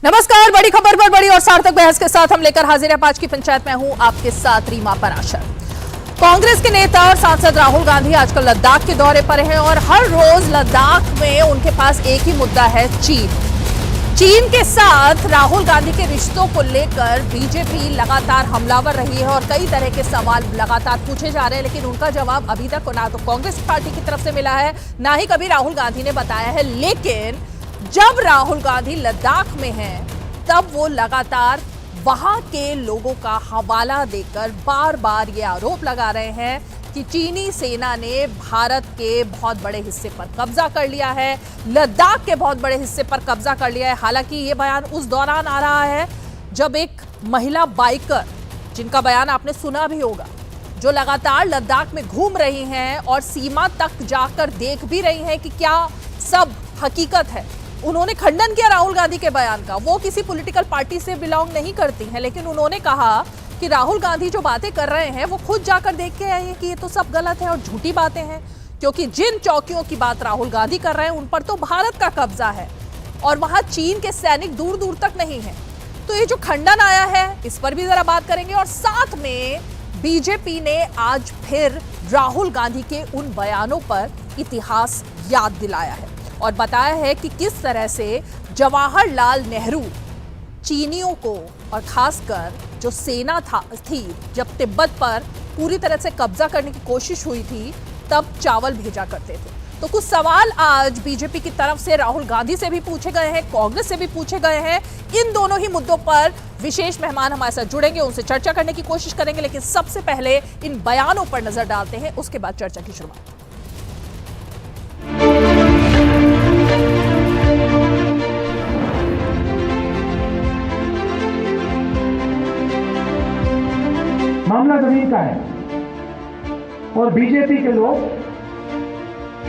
नमस्कार, बड़ी खबर पर बड़ी और सार्थक बहस के साथ हम लेकर हाजिर है आज की पंचायत में हूं आपके साथ रीमा पराशर। कांग्रेस के नेता और सांसद राहुल गांधी आजकल लद्दाख के दौरे पर हैं और हर रोज लद्दाख में उनके पास एक ही मुद्दा है, चीन के साथ राहुल गांधी के रिश्तों को लेकर बीजेपी लगातार हमलावर रही है और कई तरह के सवाल लगातार पूछे जा रहे हैं, लेकिन उनका जवाब अभी तक ना तो कांग्रेस पार्टी की तरफ से मिला है, ना ही कभी राहुल गांधी ने बताया है। लेकिन जब राहुल गांधी लद्दाख में हैं, तब वो लगातार वहां के लोगों का हवाला देकर बार बार ये आरोप लगा रहे हैं कि चीनी सेना ने भारत के बहुत बड़े हिस्से पर कब्जा कर लिया है, लद्दाख के बहुत बड़े हिस्से पर कब्जा कर लिया है। हालांकि ये बयान उस दौरान आ रहा है जब एक महिला बाइकर, जिनका बयान आपने सुना भी होगा, जो लगातार लद्दाख में घूम रही हैं और सीमा तक जाकर देख भी रही हैं कि क्या सब हकीकत है, उन्होंने खंडन किया राहुल गांधी के बयान का। वो किसी पॉलिटिकल पार्टी से बिलोंग नहीं करती हैं, लेकिन उन्होंने कहा कि राहुल गांधी जो बातें कर रहे हैं वो खुद जाकर देख के आए हैं कि ये तो सब गलत है और झूठी बातें हैं, क्योंकि जिन चौकियों की बात राहुल गांधी कर रहे हैं उन पर तो भारत का कब्जा है और वहां चीन के सैनिक दूर दूर तक नहीं है। तो ये जो खंडन आया है इस पर भी जरा बात करेंगे और साथ में बीजेपी ने आज फिर राहुल गांधी के उन बयानों पर इतिहास याद दिलाया है और बताया है कि किस तरह से जवाहरलाल नेहरू चीनियों को और खासकर जो सेना थी जब तिब्बत पर पूरी तरह से कब्जा करने की कोशिश हुई थी तब चावल भेजा करते थे। तो कुछ सवाल आज बीजेपी की तरफ से राहुल गांधी से भी पूछे गए हैं, कांग्रेस से भी पूछे गए हैं। इन दोनों ही मुद्दों पर विशेष मेहमान हमारे साथ जुड़ेंगे, उनसे चर्चा करने की कोशिश करेंगे, लेकिन सबसे पहले इन बयानों पर नजर डालते हैं, उसके बाद चर्चा की शुरुआत। मामला जमीन का है और बीजेपी के लोग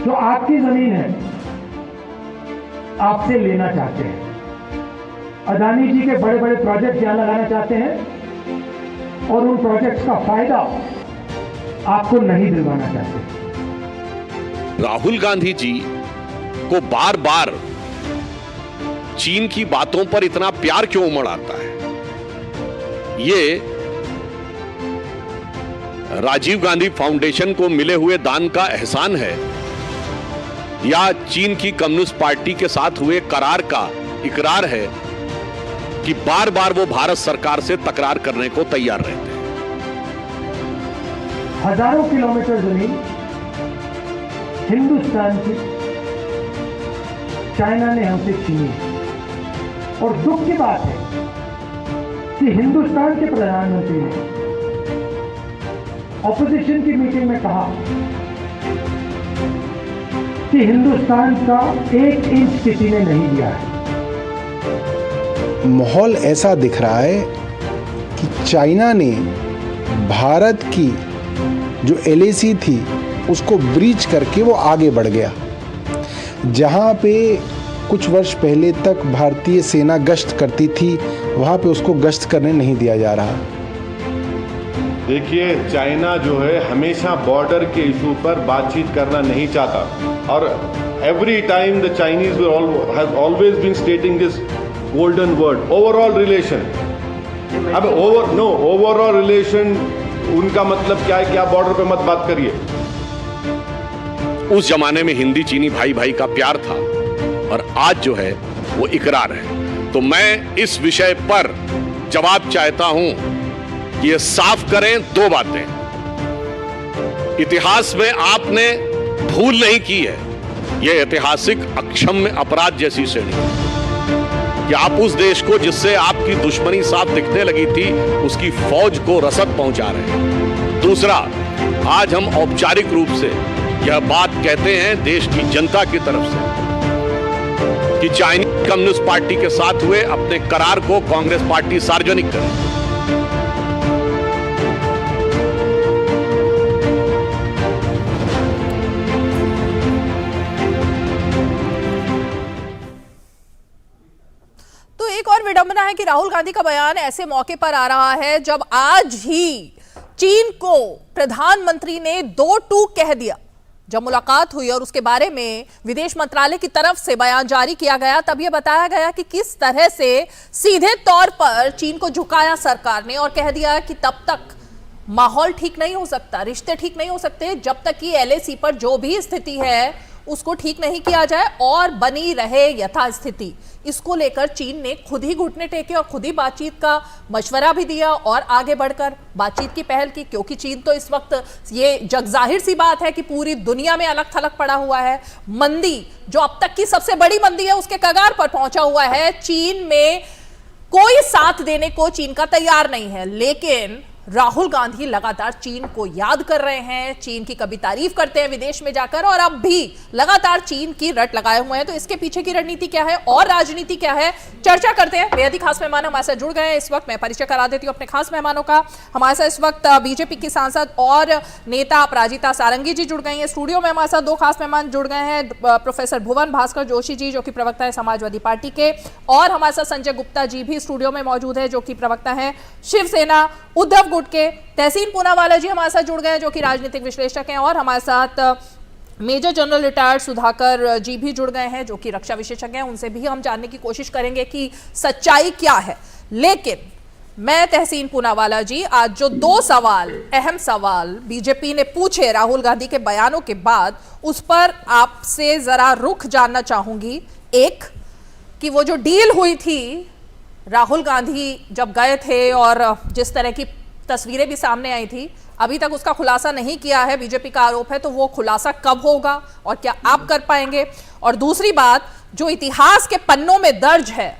जो आपकी जमीन है आपसे लेना चाहते हैं। अदानी जी के बड़े बड़े प्रोजेक्ट यहां लगाना चाहते हैं और उन प्रोजेक्ट्स का फायदा आपको नहीं दिलवाना चाहते। राहुल गांधी जी को बार बार चीन की बातों पर इतना प्यार क्यों उमड़ आता है? ये राजीव गांधी फाउंडेशन को मिले हुए दान का एहसान है या चीन की कम्युनिस्ट पार्टी के साथ हुए करार का इकरार है कि बार बार वो भारत सरकार से तकरार करने को तैयार रहते हैं? हजारों किलोमीटर जमीन हिंदुस्तान की चाइना ने हमसे छीनी और दुख की बात है कि हिंदुस्तान के प्रधानमंत्री ने ऑपोजिशन की मीटिंग में कहा कि हिंदुस्तान का 1 इंच किसी ने नहीं दिया है। माहौल ऐसा दिख रहा है कि चाइना ने भारत की जो LAC थी उसको ब्रीच करके वो आगे बढ़ गया। जहां पे कुछ वर्ष पहले तक भारतीय सेना गश्त करती थी वहां पे उसको गश्त करने नहीं दिया जा रहा। देखिए, चाइना जो है हमेशा बॉर्डर के इशू पर बातचीत करना नहीं चाहता और every time the Chinese has always been stating this golden word, overall relation. अब ओवरऑल रिलेशन उनका मतलब क्या है कि आप बॉर्डर पे मत बात करिए। उस जमाने में हिंदी चीनी भाई भाई का प्यार था और आज जो है वो इकरार है। तो मैं इस विषय पर जवाब चाहता हूं कि ये साफ करें 2 बातें। इतिहास में आपने भूल नहीं की है, यह ऐतिहासिक अक्षम्य अपराध जैसी श्रेणी है कि आप उस देश को जिससे आपकी दुश्मनी साफ दिखने लगी थी उसकी फौज को रसद पहुंचा रहे हैं। दूसरा, आज हम औपचारिक रूप से यह बात कहते हैं देश की जनता की तरफ से कि चाइनीज कम्युनिस्ट पार्टी के साथ हुए अपने करार को कांग्रेस पार्टी सार्वजनिक करे। एक और विडंबना है कि राहुल गांधी का बयान ऐसे मौके पर आ रहा है जब आज ही चीन को प्रधानमंत्री ने 2 टूक कह दिया। जब मुलाकात हुई और उसके बारे में विदेश मंत्रालय की तरफ से बयान जारी किया गया, तब यह बताया गया कि किस तरह से सीधे तौर पर चीन को झुकाया सरकार ने और कह दिया कि तब तक माहौल ठीक नहीं हो सकता, रिश्ते ठीक नहीं हो सकते जब तक कि LAC पर जो भी स्थिति है उसको ठीक नहीं किया जाए और बनी रहे यथास्थिति। इसको लेकर चीन ने खुद ही घुटने टेके और खुद ही बातचीत का मशवरा भी दिया और आगे बढ़कर बातचीत की पहल की, क्योंकि चीन तो इस वक्त ये जग जाहिर सी बात है कि पूरी दुनिया में अलग थलग पड़ा हुआ है। मंदी जो अब तक की सबसे बड़ी मंदी है उसके कगार पर पहुंचा हुआ है। चीन में कोई साथ देने को चीन का तैयार नहीं है, लेकिन राहुल गांधी लगातार चीन को याद कर रहे हैं, चीन की कभी तारीफ करते हैं विदेश में जाकर और अब भी लगातार चीन की रट लगाए हुए हैं। तो इसके पीछे की रणनीति क्या है और राजनीति क्या है, चर्चा करते हैं। बेहद ही खास मेहमान हमारे साथ जुड़ गए हैं इस वक्त। मैं परिचय करा देती हूं अपने खास मेहमानों का। हमारे साथ इस वक्त बीजेपी की सांसद और नेता अपराजिता सारंगी जी जुड़ गई हैं। स्टूडियो में हमारे साथ दो खास मेहमान जुड़ गए हैं, प्रोफेसर भुवन भास्कर जोशी जी जो कि प्रवक्ता है समाजवादी पार्टी के, और हमारे साथ संजय गुप्ता जी भी स्टूडियो में मौजूद है जो कि प्रवक्ता है शिवसेना उद्धव गुट के। तहसीन पूनावाला जी हमारे साथ जुड़ गए हैं जो कि राजनीतिक विश्लेषक हैं, और हमारे साथ मेजर जनरल रिटायर्ड सुधाकर जी भी जुड़ गए हैं जो कि रक्षा विशेषज्ञ हैं। उनसे भी हम जानने की कोशिश करेंगे कि सच्चाई क्या है। लेकिन मैं तहसीन पूनावाला जी, आज जो दो सवाल, अहम सवाल बीजेपी ने पूछे राहुल गांधी के बयानों के बाद, उस पर आपसे जरा रुख जानना चाहूंगी। एक कि वो जो डील हुई थी, राहुल गांधी जब गए थे और जिस तरह की तस्वीरें भी सामने आई थी, अभी तक उसका खुलासा नहीं किया है, बीजेपी का आरोप है, तो वो खुलासा कब होगा और क्या आप कर पाएंगे? और दूसरी बात, जो इतिहास के पन्नों में दर्ज है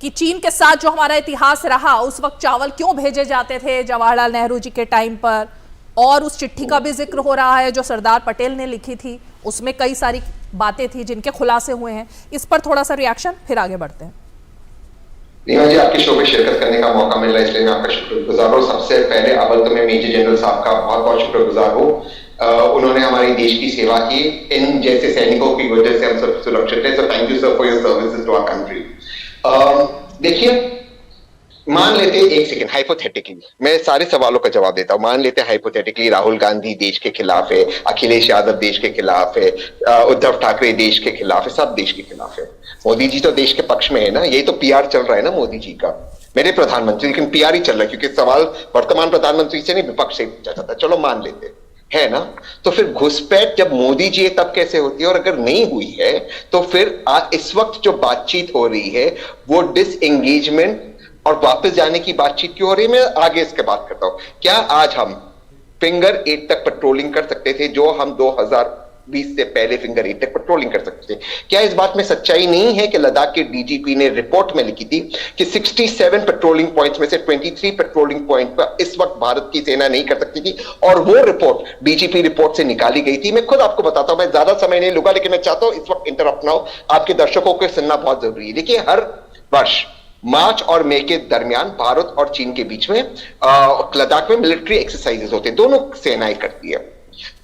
कि चीन के साथ जो हमारा इतिहास रहा, उस वक्त चावल क्यों भेजे जाते थे जवाहरलाल नेहरू जी के टाइम पर, और उस चिट्ठी का भी जिक्र हो रहा है जो सरदार पटेल ने लिखी थी, उसमें कई सारी बातें थी जिनके खुलासे हुए हैं। इस पर थोड़ा सा रिएक्शन, फिर आगे बढ़ते हैं। नीमा जी, आपके शो में शिरकत करने का मौका मिल रहा है इसलिए मैं आपका शुक्रगुजार हूँ। सबसे पहले अव्वल तो मैं मेजर जनरल साहब का बहुत बहुत शुक्रगुजार हूँ। उन्होंने हमारे देश की सेवा की, इन जैसे सैनिकों की वजह से हम सब सुरक्षित हैं। So thank you sir for your services to our country. देखिए, मान लेते एक सेकंड, हाइपोथेटिकली मैं सारे सवालों का जवाब देता हूं। मान लेते हाइपोथेटिकली राहुल गांधी देश के खिलाफ है, अखिलेश यादव देश के खिलाफ है, उद्धव ठाकरे देश के खिलाफ है, सब देश के खिलाफ है। मोदी जी तो देश के पक्ष में है ना, यही तो पीआर चल रहा है ना मोदी जी का, मेरे प्रधानमंत्री, लेकिन पीआर ही चल रहा है क्योंकि सवाल वर्तमान प्रधानमंत्री से नहीं विपक्ष से पूछा जाता। चलो मान लेते है ना, तो फिर घुसपैठ जब मोदी जी है तब कैसे होती है? और अगर नहीं हुई है तो फिर इस वक्त जो बातचीत हो रही है वो डिसएंगेजमेंट और वापस जाने की बातचीत क्यों हो रही है? मैं आगे इसके बात करता हूं। क्या आज हम फिंगर 8 तक पेट्रोलिंग कर सकते थे जो हम 2020 से पहले फिंगर 8 तक पेट्रोलिंग कर सकते थे? क्या इस बात में सच्चाई नहीं है कि लद्दाख के डीजीपी ने रिपोर्ट में लिखी थी कि 67 पेट्रोलिंग पॉइंट्स में से 23 पेट्रोलिंग पॉइंट पर इस वक्त भारत की सेना नहीं कर सकती थी, और वो रिपोर्ट डीजीपी रिपोर्ट से निकाली गई थी। मैं खुद आपको बताता हूं, मैं ज्यादा समय नहीं लूंगा, लेकिन मैं चाहता हूं इस वक्त इंटरप्ट ना हो, आपके दर्शकों को सुनना बहुत जरूरी है। देखिए, हर वर्ष मार्च और मई के दरमियान भारत और चीन के बीच में लद्दाख में मिलिट्री एक्सरसाइजेस होते हैं, दोनों सेनाएं करती है।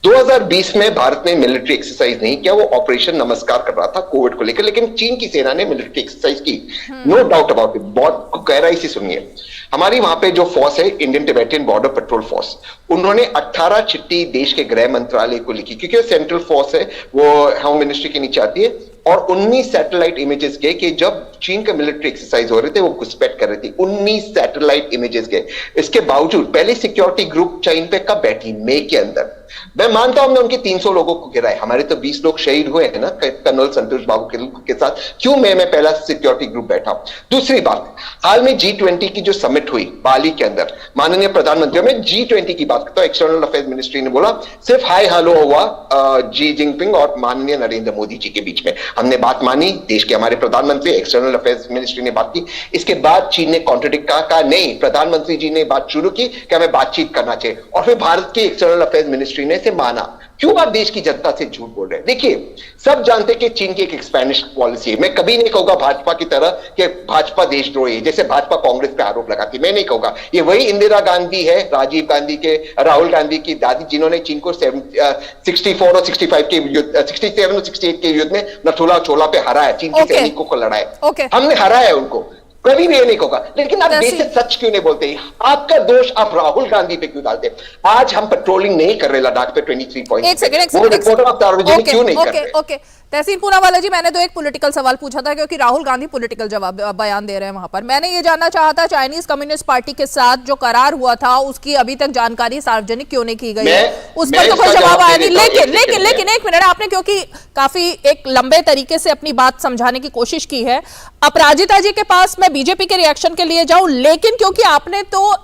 2020 में भारत ने मिलिट्री एक्सरसाइज नहीं किया, वो ऑपरेशन नमस्कार कर रहा था कोविड को लेकर, लेकिन चीन की सेना ने मिलिट्री एक्सरसाइज की, नो डाउट अबाउट इट। बहुत गहराई से सुनिए, हमारी वहां पे जो फोर्स है Indian Tibetan border patrol force, उन्होंने 18 चिट्ठी देश के गृह मंत्रालय को लिखी, क्योंकि वो सेंट्रल फोर्स है, वो होम मिनिस्ट्री के नीचे आती है, और 19 सैटेलाइट इमेजेस गए कि जब चीन का मिलिट्री एक्सरसाइज हो रहे थे वो घुसपैठ कर रही थी। 19 सैटेलाइट इमेजेस गए। इसके बावजूद पहले सिक्योरिटी ग्रुप चीन पे कब बैठी? मई के अंदर। मैं मानता हूं हमने उनके 300 लोगों को गिराए, हमारे तो 20 लोग शहीद हुए हैं ना कर्नल संतोष बाबू के साथ। क्यों मैं पहला सिक्योरिटी ग्रुप बैठा? दूसरी बात, हाल में G20 की जो समिट हुई बाली के अंदर, माननीय प्रधानमंत्री, में G20 की बात करता हूं, एक्सटर्नल अफेयर्स मिनिस्ट्री ने बोला सिर्फ हाय हेलो हुआ जी जिनपिंग और माननीय नरेंद्र मोदी जी के बीच में। हमने बात मानी, देश के हमारे प्रधानमंत्री, एक्सटर्नल अफेयर्स मिनिस्ट्री ने बात की। इसके बाद चीन ने कॉन्ट्रडिक्ट कहा नहीं, प्रधानमंत्री जी ने बात शुरू की कि हमें बातचीत करना चाहिए, और फिर भारत की एक्सटर्नल अफेयर्स मिनिस्ट्री ने इसे माना। क्यों आप देश की जनता से झूठ बोल रहे हैं? देखिए, सब जानते हैं कि चीन की एक एक्सपेंडिश पॉलिसी है। मैं कभी नहीं कहूंगा भाजपा की तरह कि भाजपा देशद्रोही है, जैसे भाजपा कांग्रेस पे आरोप लगाती, मैं नहीं कहूंगा। ये वही इंदिरा गांधी है, राजीव गांधी के, राहुल गांधी की दादी, जिन्होंने चीन को 64 और 65 के युद्ध, 67 और 68 के युद्ध में नथुला चोला पे हराया, चीन के सैनिकों को लड़ाया। हमने हराया उनको। कभी भी ये नहीं होगा। लेकिन आप तहसीन- बेसिक सच क्यों नहीं बोलते? आपका दोष आप राहुल गांधी पे क्यों डालते? आज हम पेट्रोलिंग नहीं कर रहे लद्दाख पे 23 पॉइंट। एक सेकंड वो रिपोर्ट ऑफ द ऑरिजिन क्यों नहीं कर रहे? ओके तहसीन पूनावाला जी, मैंने तो एक पॉलिटिकल सवाल पूछा था क्योंकि राहुल गांधी पॉलिटिकल जवाब बयान दे रहे हैं वहां पर। मैंने ये जानना चाहा था चाइनीज कम्युनिस्ट पार्टी के साथ जो करार हुआ था उसकी अभी तक जानकारी सार्वजनिक क्यों नहीं की गई है, उस पर तो कोई जवाब आया नहीं। लेकिन एक मिनट, आपने क्योंकि काफी एक लंबे तरीके से अपनी बात समझाने की कोशिश की है। अपराजिता जी के पास मैं बीजेपी के रिएक्शन के लिए जाऊं, लेकिन क्योंकि आपने तो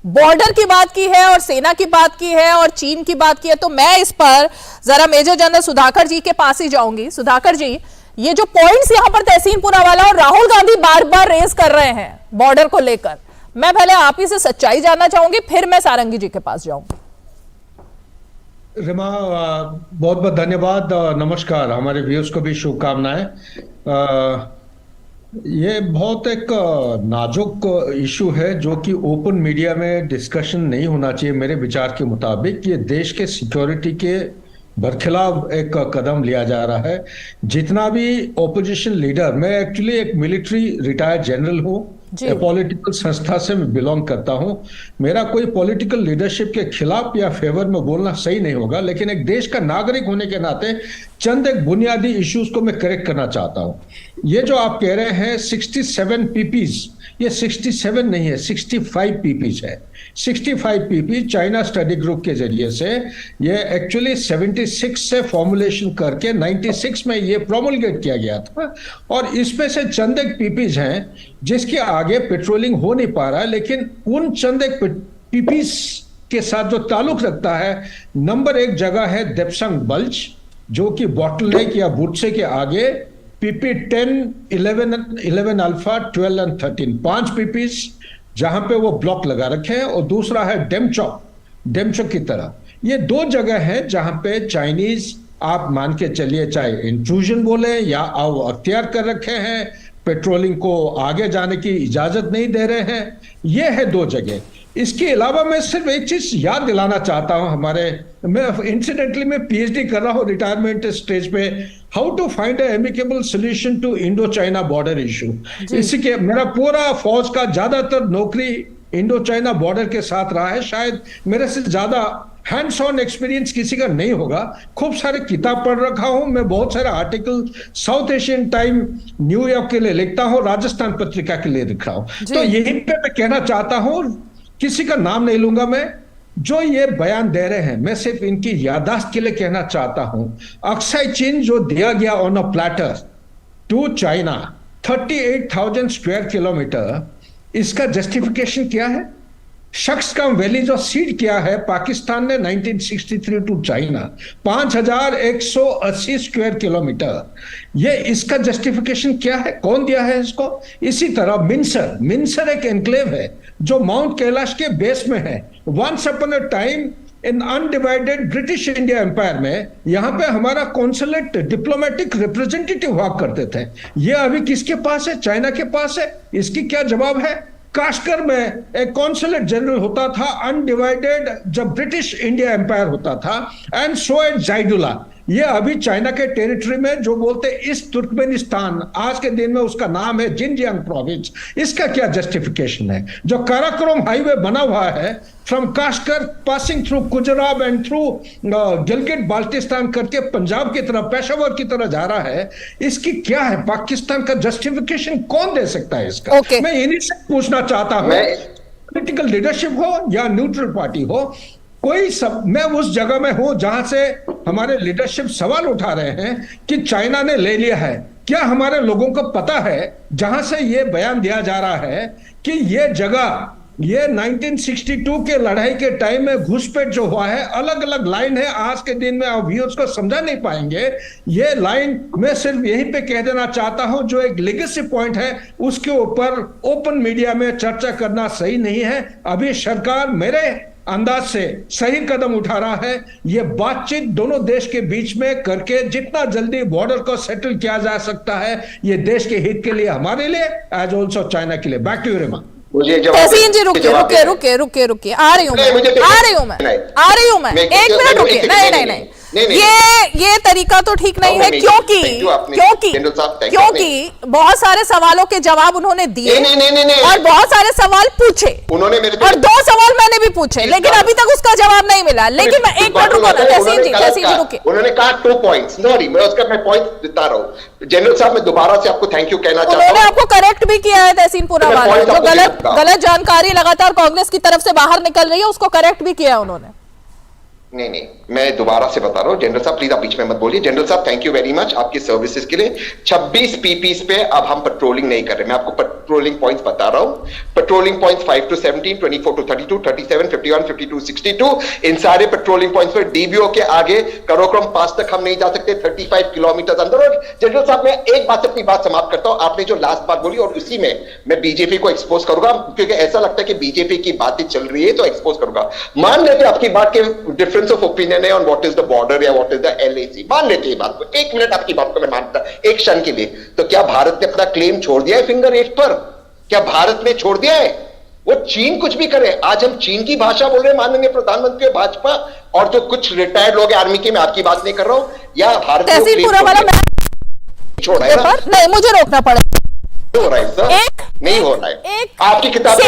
बॉर्डर की बात की है और सेना की बात की है और चीन की बात की है, तो मैं इस पर जरा मेजर जनरल सुधाकर जी के पास ही जाऊंगी। सुधाकर जी, ये जो पॉइंट्स यहां पर तहसीन पूनावाला और राहुल गांधी बार बार रेज कर रहे हैं बॉर्डर को लेकर, मैं पहले आप ही से सच्चाई जानना चाहूंगी, फिर मैं सारंगी जी के पास जाऊंगी। रिमा, बहुत बहुत धन्यवाद। नमस्कार, हमारे व्यूअर्स को भी शुभकामनाएं। ये बहुत एक नाजुक इशू है जो कि ओपन मीडिया में डिस्कशन नहीं होना चाहिए मेरे विचार के मुताबिक। ये देश के सिक्योरिटी के बरखिलाफ एक कदम लिया जा रहा है। जितना भी ओपोजिशन लीडर, मैं एक्चुअली एक मिलिट्री रिटायर्ड जनरल हूँ, पॉलिटिकल संस्था से मैं बिलोंग करता हूं। मेरा कोई पॉलिटिकल लीडरशिप के खिलाफ या फेवर में बोलना सही नहीं होगा, लेकिन एक देश का नागरिक होने के नाते चंद एक बुनियादी इश्यूज को मैं करेक्ट करना चाहता हूं। ये जो आप कह रहे हैं 67 पीपीज, ये 67 नहीं है, 65 पीपीज है। 65 पीपी चाइना स्टडी ग्रुप के जरिए से ये एक्चुअली 76 से फॉर्मुलेशन करके 96 में ये प्रोमलगेट किया गया था, और इसमें से चंद एक पीपीज हैं जिसके आगे पेट्रोलिंग हो नहीं पा रहा है। लेकिन उन चंद एक पीपीज के साथ जो ताल्लुक रखता है, नंबर एक जगह है देपसंग बल्ज, जो कि बॉटलनेक या बुटसे के आगे पीपी 10, 11 अल्फा, 12 और 13, 5 पीपीज जहां पे वो ब्लॉक लगा रखे हैं। और दूसरा है डेमचौक की तरह। ये दो जगह है जहां पे चाइनीज, आप मान के चलिए, चाहे इंट्रूजन बोले या अख्तियार कर रखे हैं, पेट्रोलिंग को आगे जाने की इजाजत नहीं दे रहे हैं। ये है दो जगह। इसके अलावा मैं सिर्फ एक चीज याद दिलाना चाहता हूं, मैं इंसिडेंटली मैं पीएचडी कर रहा हूं रिटायरमेंट स्टेज पे, how to find amicable solution to Indo China border issue. इसी के मेरा पूरा फौज का ज्यादातर नौकरी इंडो चाइना बॉर्डर के साथ रहा है। शायद मेरे से ज्यादा हैंड्स ऑन एक्सपीरियंस किसी का नहीं होगा। खूब सारे किताब पढ़ रखा हूं मैं, बहुत सारे article south Asian time, New York के लिए लिखता हूं, राजस्थान पत्रिका के लिए लिख रहा हूं। तो यहीं पे मैं कहना चाहता हूं, किसी का नाम नहीं लूंगा मैं, जो ये बयान दे रहे हैं, मैं सिर्फ इनकी याददाश्त के लिए कहना चाहता हूं। अक्साई चीन जो दिया गया on a platter to China, 38,000 square kilometer, इसका जस्टिफिकेशन क्या है? शख्स का वैली जो सीड किया है पाकिस्तान ने 1963 टू चाइना, 5,180 स्क्वायर किलोमीटर, ये इसका जस्टिफिकेशन क्या है? कौन दिया है इसको? इसी तरह मिंसर एक एनक्लेव है जो माउंट कैलाश के बेस में है। Once upon a time in undivided British India empire में यहां पे हमारा कॉन्सुलेट, डिप्लोमेटिक रिप्रेजेंटेटिव हुआ करते थे। ये अभी किसके पास है? चाइना के पास है। इसकी क्या जवाब है? काश्कर में एक कॉन्सुलेट जनरल होता था अनडिवाइडेड, जब ब्रिटिश इंडिया एम्पायर होता था, एंड सो एट जाइडुला। ये अभी चाइना के टेरिटरी में जो बोलते ईस्ट तुर्कमेनिस्तान, आज के दिन में उसका नाम है जिनजियांग प्रोविंस। इसका क्या जस्टिफिकेशन है? जो काराकोरम हाईवे बना हुआ है from Kashgar, passing through Gujarat and through Gilgit Baltistan करके पंजाब की तरफ, पेशावर की तरफ जा रहा है, इसकी क्या है? पाकिस्तान का जस्टिफिकेशन कौन दे सकता है इसका? मैं इन्हीं से पूछना चाहता हूं, पॉलिटिकल लीडरशिप हो या न्यूट्रल पार्टी हो, कोई सब, मैं उस जगह में हूं जहां से हमारे लीडरशिप सवाल उठा रहे हैं कि चाइना ने ले लिया है। क्या हमारे लोगों को पता है जहां से ये बयान दिया जा रहा है कि ये जगह, ये 1962 के लड़ाई के टाइम में घुसपैठ जो हुआ है, अलग अलग लाइन है। आज के दिन में आप व्यूअर्स को समझा नहीं पाएंगे ये लाइन। मैं सिर्फ यहीं पे कह देना चाहता हूं, जो एक लेगेसी पॉइंट है उसके ऊपर ओपन मीडिया में चर्चा करना सही नहीं है। अभी सरकार मेरे अंदाज से सही कदम उठा रहा है। ये बातचीत दोनों देश के बीच में करके जितना जल्दी बॉर्डर को सेटल किया जा सकता है, ये देश के हित के लिए, हमारे लिए, एज ऑल्सो चाइना के लिए। Back to you Rima. Tahseen ji रुकिए, आ रही हूँ मैं, एक मिनट रुकिए। नहीं ये तरीका तो ठीक नहीं है, क्योंकि बहुत सारे सवालों के जवाब उन्होंने दिए और बहुत सारे सवाल पूछे उन्होंने और 2 सवाल मैंने भी पूछे, लेकिन अभी तक उसका जवाब नहीं मिला। लेकिन मैं एक मिनट रुको, तहसीन जी रुकिए। उन्होंने कहा 2 पॉइंट्स, सॉरी मैं उसका मैं पॉइंट बता रहा हूं। जनरल साहब मैं दोबारा से आपको थैंक यू कहना चाहता हूं। उन्होंने आपको करेक्ट भी किया है तहसीन पूनावाला, जो गलत जानकारी लगातार कांग्रेस की तरफ से बाहर निकल रही है उसको करेक्ट भी किया उन्होंने। नहीं, मैं दोबारा से बता रहा हूं। जनरल साहब प्लीज आप बीच में मत बोलिए। जनरल साहब थैंक यू वेरी मच आपकी सर्विसेज के लिए। 26 पीपीस पे अब हम पेट्रोलिंग नहीं कर रहे। मैं आपको पेट्रोलिंग पॉइंट्स बता रहा हूं। पेट्रोलिंग पॉइंट्स 5 to 17, 24 to 32, 37, 51, 52, 62, इन सारे पेट्रोलिंग पॉइंट्स पर डीबीओ के आगे कराकोरम पास तक हम नहीं जा सकते, 35 किलोमीटर अंदर। और जनरल साहब मैं एक बात से अपनी बात समाप्त करता हूं। आपने जो लास्ट बात बोली और उसी में मैं बीजेपी को एक्सपोज करूंगा, क्योंकि ऐसा लगता है कि बीजेपी की बातें चल रही है तो एक्सपोज करूंगा। मान लेते आपकी बात के डिफरेंस ऑफ ओपिनियन है व्हाट इज द बॉर्डर या व्हाट इज द एलएसी, मान लेते हैं बात को, 1 मिनट आपकी बात को मैं मानता एक क्षण के लिए। तो क्या भारत ने अपना क्लेम छोड़ दिया है फिंगर 8 पर? क्या भारत ने छोड़ दिया है? वो चीन कुछ भी करे, आज हम चीन की भाषा बोल रहे हैं माननीय प्रधानमंत्री भाजपा और जो कुछ रिटायर्ड लोग आर्मी के, मैं आपकी बात नहीं कर रहा हूं, या भारत छोड़ा है ना? नहीं, मुझे रोकना पड़ेगा। हो रहा है सर, नहीं हो रहा है। आपकी किताब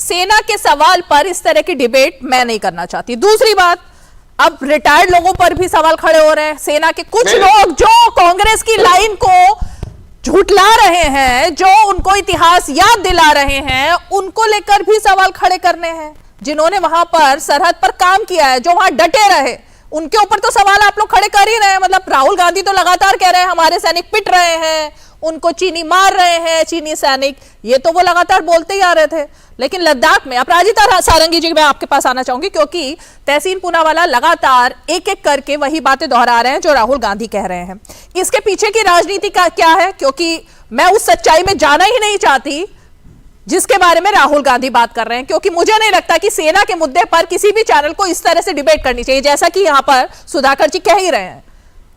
सेना के सवाल पर इस तरह की डिबेट मैं नहीं करना चाहती। दूसरी बात, अब रिटायर्ड लोगों पर भी सवाल खड़े हो रहे हैं। सेना के कुछ लोग जो कांग्रेस की लाइन को झुठला रहे हैं, जो उनको इतिहास याद दिला रहे हैं, उनको लेकर भी सवाल खड़े करने हैं। जिन्होंने वहां पर सरहद पर काम किया है, जो वहां डटे रहे, उनके ऊपर तो सवाल आप लोग खड़े कर ही रहे हैं। मतलब राहुल गांधी तो लगातार कह रहे हैं हमारे सैनिक पिट रहे हैं, उनको चीनी मार रहे हैं, चीनी सैनिक, ये तो वो लगातार बोलते ही आ रहे थे। लेकिन लद्दाख में अपराजिता सारंगी जी, मैं आपके पास आना चाहूंगी, क्योंकि तहसीन पूनावाला लगातार एक एक करके वही बातें दोहरा रहे हैं जो राहुल गांधी कह रहे हैं। इसके पीछे की राजनीति का क्या है? क्योंकि मैं उस सच्चाई में जाना ही नहीं चाहती जिसके बारे में राहुल गांधी बात कर रहे हैं, क्योंकि मुझे नहीं लगता कि सेना के मुद्दे पर किसी भी चैनल को इस तरह से डिबेट करनी चाहिए, जैसा कि यहां पर सुधाकर जी कह ही रहे हैं।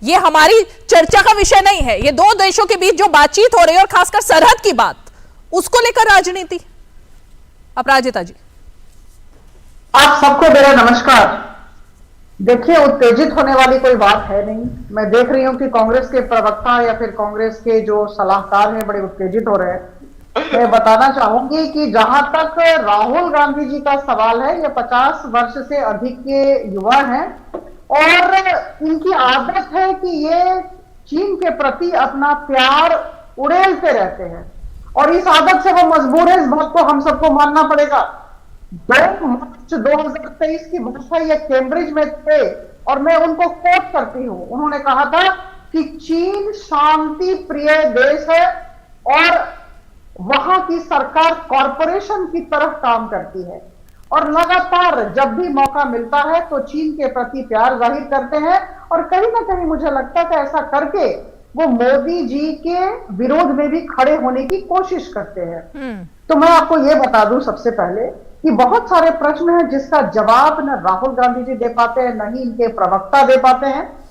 ये हमारी चर्चा का विषय नहीं है। ये 2 देशों के बीच जो बातचीत हो रही है और खासकर सरहद की बात, उसको लेकर राजनीति। अपराजिता जी, आप सबको मेरा नमस्कार। देखिए, उत्तेजित होने वाली कोई बात है नहीं। मैं देख रही हूं कि कांग्रेस के प्रवक्ता या फिर कांग्रेस के जो सलाहकार हैं बड़े उत्तेजित हो रहे हैं। मैं बताना चाहूंगी कि जहां तक राहुल गांधी जी का सवाल है, ये 50 वर्ष से अधिक के युवा हैं और इनकी आदत है कि ये चीन के प्रति अपना प्यार उड़ेलते रहते हैं और इस आदत से वो मजबूर है। इस बात को हम सबको मानना पड़ेगा। 2 मार्च 2023 की भाषा ये कैम्ब्रिज में थे और मैं उनको कोट करती हूं। उन्होंने कहा था कि चीन शांति प्रिय देश है और वहां की सरकार कॉरपोरेशन की तरफ काम करती है और लगातार जब भी मौका मिलता है तो चीन के प्रति प्यार जाहिर करते हैं और कहीं ना कहीं मुझे लगता है कि ऐसा करके वो मोदी जी के विरोध में भी खड़े होने की कोशिश करते हैं। तो मैं आपको ये बता दूं सबसे पहले कि बहुत सारे प्रश्न हैं जिसका जवाब न राहुल गांधी जी दे पाते हैं, न ही इनके प्रवक्ता दे पाते हैं।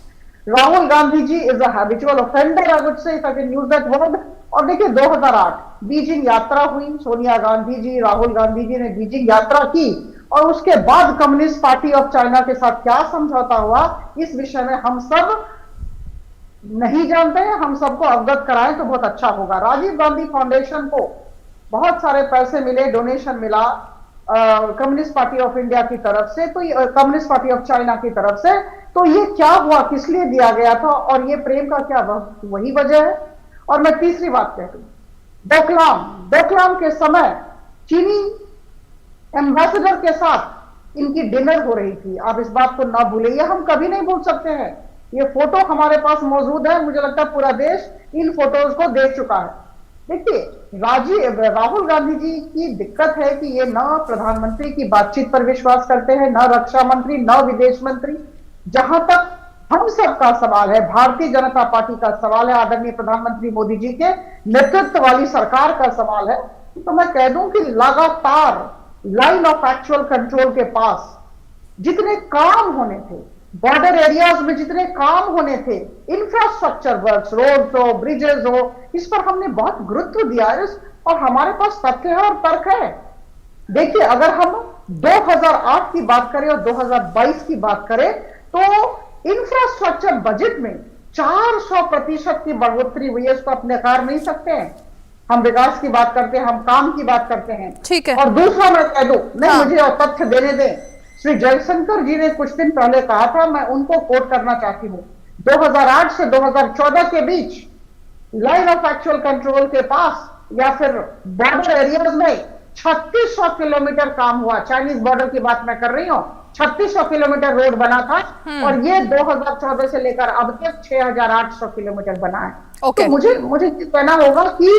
Rahul Gandhi ji is a habitual offender, I would say, if I can use that word. और देखिए, 2008 बीजिंग यात्रा हुई, सोनिया गांधी जी, राहुल गांधी जी ने बीजिंग यात्रा की और उसके बाद कम्युनिस्ट पार्टी ऑफ चाइना के साथ क्या समझौता हुआ, इस विषय में हम सब नहीं जानते हैं। हम सबको अवगत कराएं तो बहुत अच्छा होगा। राजीव गांधी फाउंडेशन को बहुत सारे पैसे मिले, डोनेशन मिला कम्युनिस्ट पार्टी ऑफ इंडिया की तरफ से, तो कम्युनिस्ट पार्टी ऑफ चाइना की तरफ से। तो ये क्या हुआ, किस लिए दिया गया था और ये प्रेम का क्या वही वजह है? और मैं तीसरी बात कहती हूं, डोकलाम के समय चीनी एम्बेसडर के साथ इनकी डिनर हो रही थी। आप इस बात को ना भूलें, ये हम कभी नहीं भूल सकते हैं। ये फोटो हमारे पास मौजूद है, मुझे लगता है पूरा देश इन फोटोज को देख चुका है। देखिए, राहुल गांधी जी की दिक्कत है कि ये ना प्रधानमंत्री की बातचीत पर विश्वास करते हैं, ना रक्षा मंत्री, ना विदेश मंत्री। जहां तक हम सबका सवाल है, भारतीय जनता पार्टी का सवाल है, आदरणीय प्रधानमंत्री मोदी जी के नेतृत्व वाली सरकार का सवाल है, तो मैं कह दूं कि लगातार लाइन ऑफ एक्चुअल कंट्रोल के पास जितने काम होने थे, बॉर्डर एरियाज में जितने काम होने थे, इंफ्रास्ट्रक्चर वर्क्स, रोड्स हो, ब्रिजेस हो, इस पर हमने बहुत गुरुत्व दिया है और हमारे पास तथ्य है और तर्क है। देखिए, अगर हम 2008 की बात करें और 2022 की बात करें तो इंफ्रास्ट्रक्चर बजट में 400% की बढ़ोतरी हुई है। इसको अपने कार नहीं सकते हैं। हम विकास की बात करते हैं, हम काम की बात करते हैं। ठीक है। और दूसरा मैं कह दूं, नहीं हाँ। मुझे और तथ्य देने दें। श्री जयशंकर जी ने कुछ दिन पहले कहा था, मैं उनको कोट करना चाहती हूं, 2008 से 2014 के बीच लाइन ऑफ एक्चुअल कंट्रोल के पास या फिर बॉर्डर एरियाज में 3600 किलोमीटर काम हुआ। चाइनीज बॉर्डर की बात मैं कर रही हूं। 3600 किलोमीटर रोड बना था और ये 2014 से लेकर अब तक 6800 किलोमीटर बना है। ओके। तो मुझे कहना होगा कि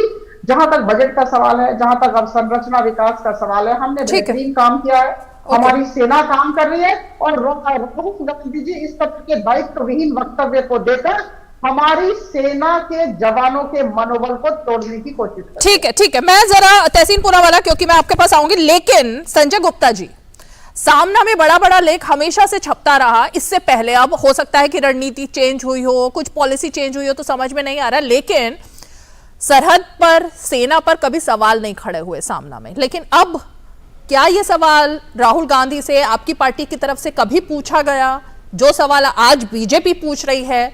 जहां तक बजट का सवाल है, जहां तक अवसंरचना विकास का सवाल है, हमने बेहतरीन काम किया है। हमारी सेना काम कर रही है और राहुल गांधी जी इस तरह के दायित्व विहीन वक्तव्य को देकर हमारी सेना के जवानों के मनोबल को तोड़ने की कोशिश कर रहे हैं। ठीक है। मैं जरा तहसीन पूनावाला, क्योंकि मैं आपके पास आऊंगी, लेकिन संजय गुप्ता जी, सामना में बड़ा बड़ा लेख हमेशा से छपता रहा। इससे पहले, अब हो सकता है कि रणनीति चेंज हुई हो, कुछ पॉलिसी चेंज हुई हो, तो समझ में नहीं आ रहा, लेकिन सरहद पर सेना पर कभी सवाल नहीं खड़े हुए सामना में। लेकिन अब क्या यह सवाल राहुल गांधी से, आपकी पार्टी की तरफ से कभी पूछा गया? जो सवाल आज बीजेपी पूछ रही है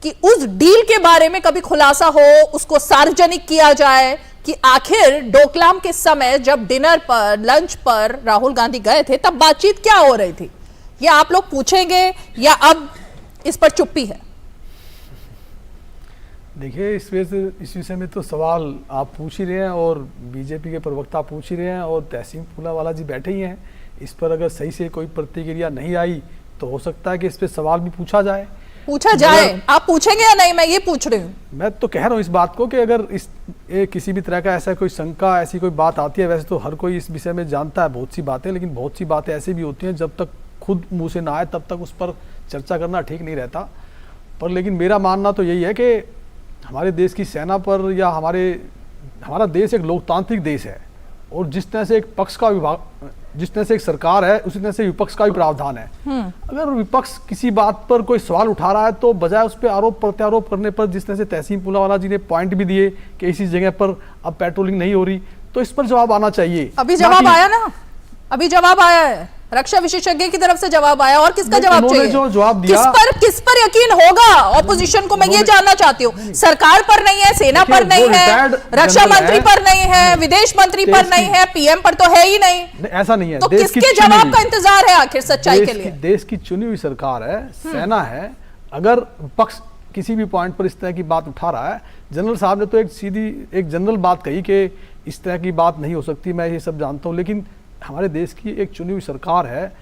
कि उस डील के बारे में कभी खुलासा हो, उसको सार्वजनिक किया जाए कि आखिर डोकलाम के समय जब डिनर पर, लंच पर राहुल गांधी गए थे, तब बातचीत क्या हो रही थी? ये आप लोग पूछेंगे या अब इस पर चुप्पी है? देखिए, इस विषय में तो सवाल आप पूछ ही रहे हैं और बीजेपी के प्रवक्ता पूछ ही रहे हैं और तहसीन पूनावाला जी बैठे ही हैं। इस पर अगर सही से कोई प्रतिक्रिया नहीं आई तो हो सकता है कि इस पर सवाल भी पूछा जाए। आप पूछेंगे या नहीं? मैं ये पूछ रही हूँ। मैं तो कह रहा हूँ इस बात को कि अगर किसी भी तरह का ऐसा कोई शंका, ऐसी कोई बात आती है, वैसे तो हर कोई इस विषय में जानता है बहुत सी बातें, लेकिन बहुत सी बातें ऐसी भी होती हैं जब तक खुद मुंह से ना आए तब तक उस पर चर्चा करना ठीक नहीं रहता। पर लेकिन मेरा मानना तो यही है कि हमारे देश की सेना पर या हमारा देश एक लोकतांत्रिक देश है और जिस तरह से एक पक्ष का विभाग, जिस तरह से एक सरकार है, उसी तरह से विपक्ष का भी प्रावधान है। अगर विपक्ष किसी बात पर कोई सवाल उठा रहा है तो बजाय उस पर आरोप प्रत्यारोप करने पर, जिस तरह से तहसीन पूनावाला जी ने पॉइंट भी दिए कि इसी जगह पर अब पेट्रोलिंग नहीं हो रही, तो इस पर जवाब आना चाहिए। अभी जवाब आया ना, अभी जवाब आया है, रक्षा विशेषज्ञ की तरफ से जवाब आया। और किसका जवाब चाहिए? जो जवाब दिया, किस पर यकीन होगा ऑपोजिशन को? मैं ये जानना चाहती हूँ। सरकार पर नहीं है, सेना पर नहीं है, रक्षा मंत्री पर नहीं है, विदेश मंत्री पर नहीं है, पीएम पर तो है ही नहीं। ऐसा नहीं है। तो किसके जवाब का इंतजार है आखिर सच्चाई के लिए? देश की चुनी हुई सरकार है, सेना है। अगर पक्ष किसी भी पॉइंट पर इस तरह की बात उठा रहा है, जनरल साहब ने तो एक जनरल बात कही कि इस तरह की बात नहीं हो सकती, मैं ये सब जानता हूँ, लेकिन हमारे देश की एक चुनी हुई सरकार है,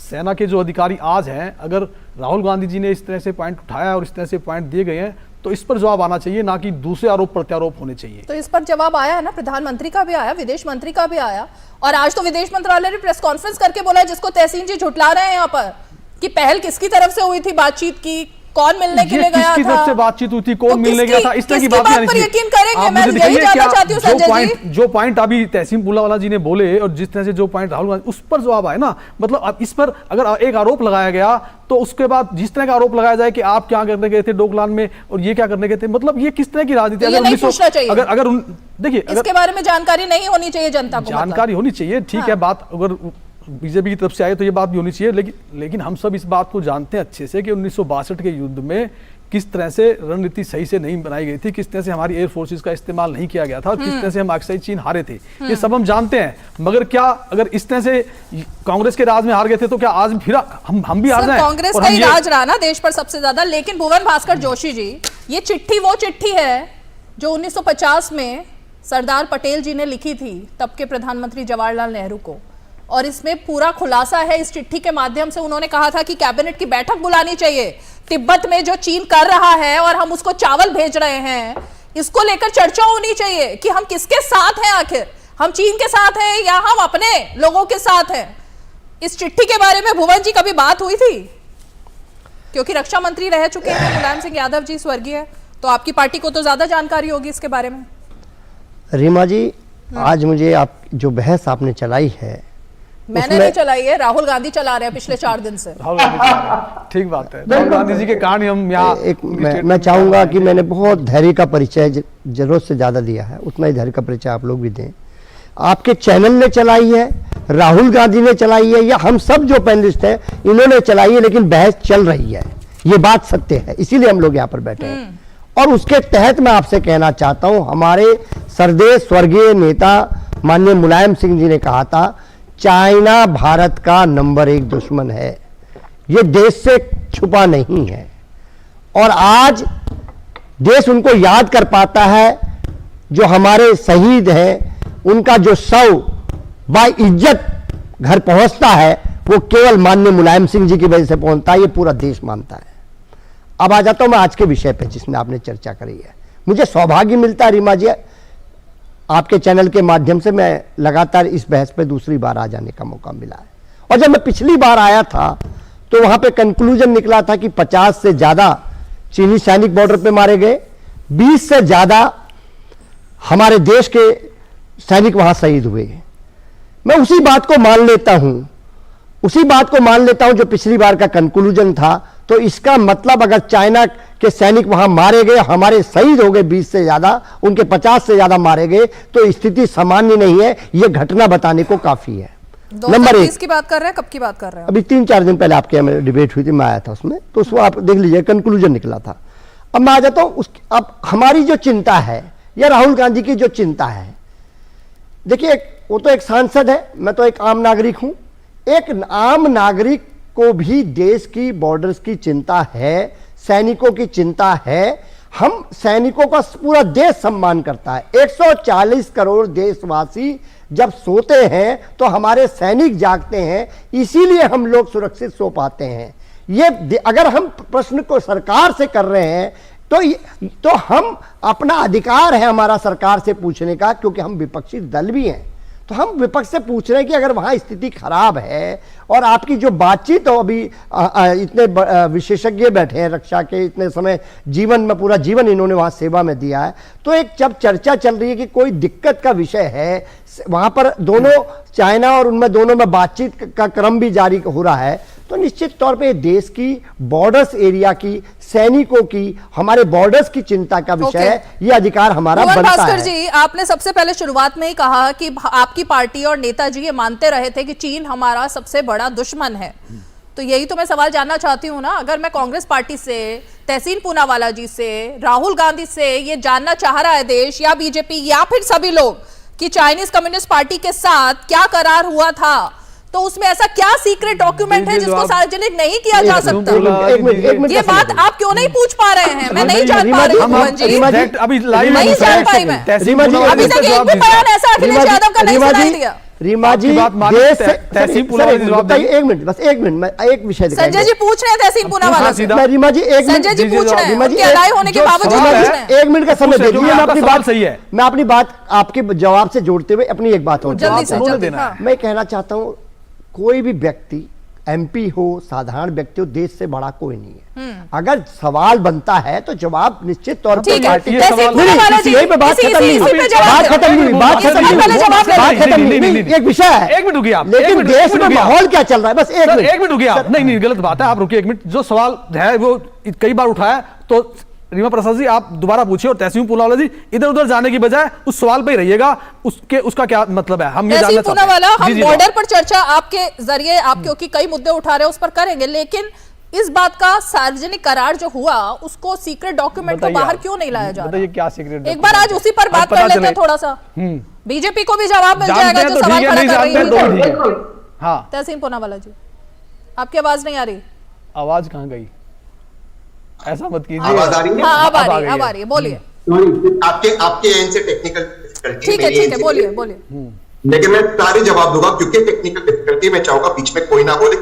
सेना के जो अधिकारी आज हैं, अगर राहुल गांधी जी ने इस तरह से पॉइंट उठाया और इस तरह से पॉइंट दिए गए हैं तो इस पर जवाब आना चाहिए, ना कि दूसरे आरोप प्रत्यारोप होने चाहिए। तो इस पर जवाब आया है ना, प्रधानमंत्री का भी आया, विदेश मंत्री का भी आया, और आज तो विदेश मंत्रालय ने प्रेस कॉन्फ्रेंस करके बोला, जिसको तहसीन जी झुठला रहे हैं यहाँ पर, कि पहल किसकी तरफ से हुई थी बातचीत की, कौन मिलने के लिए गया था, किसकी तरफ से बातचीत हुई थी, कौन तो मिलने गया था, इस तरह की बात नहीं पर यकीन करेंगे? मैं यही जानना चाहती हूं संजय जी। जो पॉइंट अभी तहसीन पूनावाला जी ने बोले और जिस तरह से जो पॉइंट राहुल गांधी, उस पर जवाब आए ना। मतलब अब इस पर अगर एक आरोप लगाया गया तो उसके बाद जिस तरह का आरोप लगाया जाए कि आप क्या करने गए थे डोकलाम में और ये क्या करने गए थे, मतलब ये किस तरह की राजनीति? अगर देखिए, इसके बारे में जानकारी नहीं होनी चाहिए जनता को, जानकारी होनी चाहिए, ठीक है, बात अगर बीजेपी की तरफ से आए तो ये बात भी होनी चाहिए, लेकिन हम सब इस बात को जानते हैं अच्छे से कि 1962 के युद्ध में किस तरह से रणनीति सही से नहीं बनाई गई थी, किस तरह से हमारी एयर फोर्सेस का इस्तेमाल नहीं किया गया था, किस तरह से हम अक्सर चीन हारे थे, ये सब हम जानते हैं। मगर क्या अगर इस तरह से कांग्रेस के राज में हार गए थे तो क्या आज फिर हम भी हार जाएं? कांग्रेस का ही राज रहा ना देश पर सबसे ज्यादा। लेकिन भुवन भास्कर जोशी जी, ये चिट्ठी वो चिट्ठी है जो 1950 में सरदार पटेल जी ने लिखी थी तब के प्रधानमंत्री जवाहरलाल नेहरू को, और इसमें पूरा खुलासा है। इस चिट्ठी के माध्यम से उन्होंने कहा था कि कैबिनेट की बैठक बुलानी चाहिए, तिब्बत में जो चीन कर रहा है और हम उसको चावल भेज रहे हैं, इसको लेकर चर्चा होनी चाहिए कि हम किसके साथ हैं, आखिर हम चीन के साथ हैं या हम अपने लोगों के साथ हैं। इस चिट्ठी के बारे में भुवन जी कभी बात हुई थी? क्योंकि रक्षा मंत्री रह चुके हैं मुलायम सिंह यादव जी, स्वर्गीय, तो आपकी पार्टी को तो ज्यादा जानकारी होगी इसके बारे में। रीमा जी, आज मुझे आप जो बहस आपने चलाई है, मैंने नहीं चलाई है, राहुल गांधी चला रहे हैं पिछले 4 दिन से। ठीक बात है, राहुल गांधी जी के कारण हम यहाँ मैं चाहूंगा कि मैंने बहुत धैर्य का परिचय जरूरत से ज्यादा दिया है, उतना ही धैर्य का परिचय आप लोग भी दें। आपके चैनल ने चलाई है, राहुल गांधी ने चलाई है या हम सब जो पैनलिस्ट हैं इन्होंने चलाई है, लेकिन बहस चल रही है, ये बात सत्य है, इसीलिए हम लोग यहां पर बैठे हैं। और उसके तहत मैं आपसे कहना चाहता हूं, हमारे सरदेश स्वर्गीय नेता माननीय मुलायम सिंह जी ने कहा था, चाइना भारत का नंबर 1 दुश्मन है, ये देश से छुपा नहीं है। और आज देश उनको याद कर पाता है, जो हमारे शहीद हैं उनका जो शव बाय इज्जत घर पहुंचता है वो केवल माननीय मुलायम सिंह जी की वजह से पहुंचता है, ये पूरा देश मानता है। अब आ जाता हूं मैं आज के विषय पे जिसमें आपने चर्चा करी है। मुझे सौभाग्य मिलता है रीमा जी, आपके चैनल के माध्यम से मैं लगातार इस बहस पे दूसरी बार आ जाने का मौका मिला है। और जब मैं पिछली बार आया था तो वहां पे कंक्लूजन निकला था कि 50 से ज्यादा चीनी सैनिक बॉर्डर पे मारे गए, 20 से ज्यादा हमारे देश के सैनिक वहां शहीद हुए। मैं उसी बात को मान लेता हूं जो पिछली बार का कंक्लूजन था। तो इसका मतलब अगर चाइना के सैनिक वहां मारे गए, हमारे शहीद हो गए 20 से ज्यादा, उनके 50 से ज्यादा मारे गए, तो स्थिति सामान्य नहीं है, यह घटना बताने को काफी है। नंबर 1 की बात कर रहे हैं, कब की बात कर रहे हैं? अभी 3-4 दिन पहले आपके यहाँ डिबेट हुई थी, मैं आया था उसमें, तो उसको आप देख लीजिए, कंक्लूजन निकला था। अब मैं आ जाता हूं अब हमारी जो चिंता है या राहुल गांधी की जो चिंता है, देखिए वो तो एक सांसद है, मैं तो एक आम नागरिक हूं। एक आम नागरिक को भी देश की बॉर्डर्स की चिंता है, सैनिकों की चिंता है। हम सैनिकों का पूरा देश सम्मान करता है। 140 करोड़ देशवासी जब सोते हैं तो हमारे सैनिक जागते हैं, इसीलिए हम लोग सुरक्षित सो पाते हैं। ये अगर हम प्रश्न को सरकार से कर रहे हैं तो हम अपना अधिकार है हमारा सरकार से पूछने का, क्योंकि हम विपक्षी दल भी हैं। तो हम विपक्ष से पूछ रहे हैं कि अगर वहां स्थिति खराब है और आपकी जो बातचीत हो, अभी इतने विशेषज्ञ बैठे हैं रक्षा के, इतने समय जीवन में पूरा जीवन इन्होंने वहां सेवा में दिया है, तो एक जब चर्चा चल रही है कि कोई दिक्कत का विषय है, वहां पर दोनों चाइना और उनमें दोनों में बातचीत का क्रम भी जारी हो रहा है, तो निश्चित तौर पे देश की बॉर्डर्स एरिया की, सैनिकों की, हमारे बॉर्डर्स की चिंता का विषय है, ये अधिकार हमारा बनता है। भास्कर जी, आपने सबसे पहले शुरुआत में ही कहा कि आपकी पार्टी और नेताजी ये मानते रहे थे कि चीन हमारा सबसे बड़ा दुश्मन है। तो यही तो मैं सवाल जानना चाहती हूँ ना, अगर मैं कांग्रेस पार्टी से, तहसीन पूनावाला जी से, राहुल गांधी से ये जानना चाह रहा है देश या बीजेपी या फिर सभी लोग कि चाइनीज कम्युनिस्ट पार्टी के साथ क्या करार हुआ था, तो उसमें ऐसा क्या सीक्रेट डॉक्यूमेंट है जिसको सार्वजनिक नहीं किया जा सकता? ये बात आप क्यों नहीं पूछ पा रहे हैं? मैं नहीं जान पा रही हूं, अभी लाइव नहीं जान पाई मैं। अभी तक एक भी बयान ऐसा अखिलेश यादव का नहीं सुनाई दिया। रीमा जी, एक मिनट, बस एक मिनट, मैं एक विषय संजय जी पूछ रहे हैं तहसीन पूनावाला से। रीमा जी एक मिनट, संजय जी पूछ रहे हैं, उनकी अदाई होने के बावजूद पूछ रहे हैं। 1 मिनट का समय दे दीजिए, मैं अपनी बात सही है, मैं अपनी बात आपके जवाब से जोड़ते हुए अपनी एक बात और मैं कहना चाहता हूँ, कोई भी व्यक्ति, एमपी हो, साधारण व्यक्ति हो, देश से बड़ा कोई नहीं है। अगर सवाल बनता है तो जवाब निश्चित तौर पर पार्टी के सवाल यही पे बात खत्म नहीं हुई, एक विषय है। एक मिनट रुकिए आप, लेकिन देश में माहौल क्या चल रहा है, बस एक मिनट रुकिए आप। नहीं, गलत बात है, आप रुकिए एक मिनट। जो सवाल है वो कई बार उठाया, तो रीमा प्रसाद जी आप दोबारा पूछिए, और तहसीन पूनावाला जी इधर उधर जाने की बजाय उस सवाल पे ही रहिएगा, उसका क्या मतलब है, हम ये जानना चाहते हैं। हम बॉर्डर पर चर्चा आपके जरिए, आप क्योंकि कई मुद्दे उठा रहे हैं उस पर करेंगे, लेकिन इस बात का सार्वजनिक करार जो हुआ उसको सीक्रेट डॉक्यूमेंट को बाहर क्यों नहीं लाया जा रहा? क्या सीक्रेट? एक बार आज उसी पर बात कर लेते हैं थोड़ा सा, बीजेपी को भी जवाब मिल जाएगा जो सवाल खड़ा कर रही है। हाँ, तहसीन पूनावाला जी, आपकी आवाज नहीं आ रही। आवाज कहाँ गई? ऐसा मत कीजिए। आवाज आ रही है? हाँ, अब आ रही है, बोलिए। आपके एंड से टेक्निकल डिफिकल्टी, ठीक है, बोलिए। लेकिन मैं सारे जवाब दूंगा, क्योंकि टेक्निकल डिफिकल्टी मैं चाहूंगा बीच में कोई ना बोले,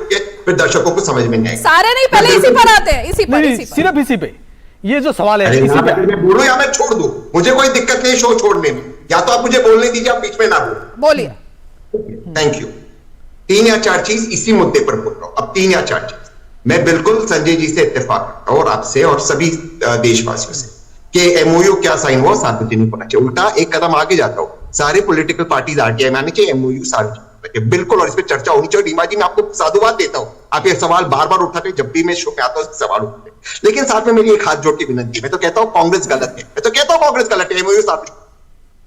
फिर दर्शकों को समझ में नहीं आएगा। सारे नहीं, पहले इसी पर आते हैं, इसी पर सिर्फ इसी पे ये जो सवाल है, इसी पे मैं बोलूं या मैं छोड़ दूं, मुझे कोई दिक्कत नहीं शो छोड़ने में, या तो आप मुझे बोलने दीजिए, आप बीच में ना बोलिए। Thank you. 3 या 4 चीज इसी मुद्दे पर बोल रहा हूं। अब 3 या 4 चीज मैं बिल्कुल संजय जी से इत्तेफाक करता हूं, और आपसे और सभी देशवासियों से, कि एमओयू क्या साइन हुआ सार्वजनिक होना चाहिए। उल्टा एक कदम आगे जाता हूं, सारे पॉलिटिकल पार्टीज आरटीआई माने चाहिए, एमओयू सार्वजनिक बिल्कुल, और इस पर चर्चा होनी चाहिए। रीमा जी, मैं आपको साधुवाद देता हूं, आप ये सवाल बार बार उठाते, जब भी मैं शो पे आता हूं सवाल उठाते, लेकिन साथ में मेरी एक हाथ जोड़ के विनती, मैं तो कहता हूं कांग्रेस गलत है, मैं तो कहता हूं कांग्रेस गलत है, एमओयू सार्वजनिक,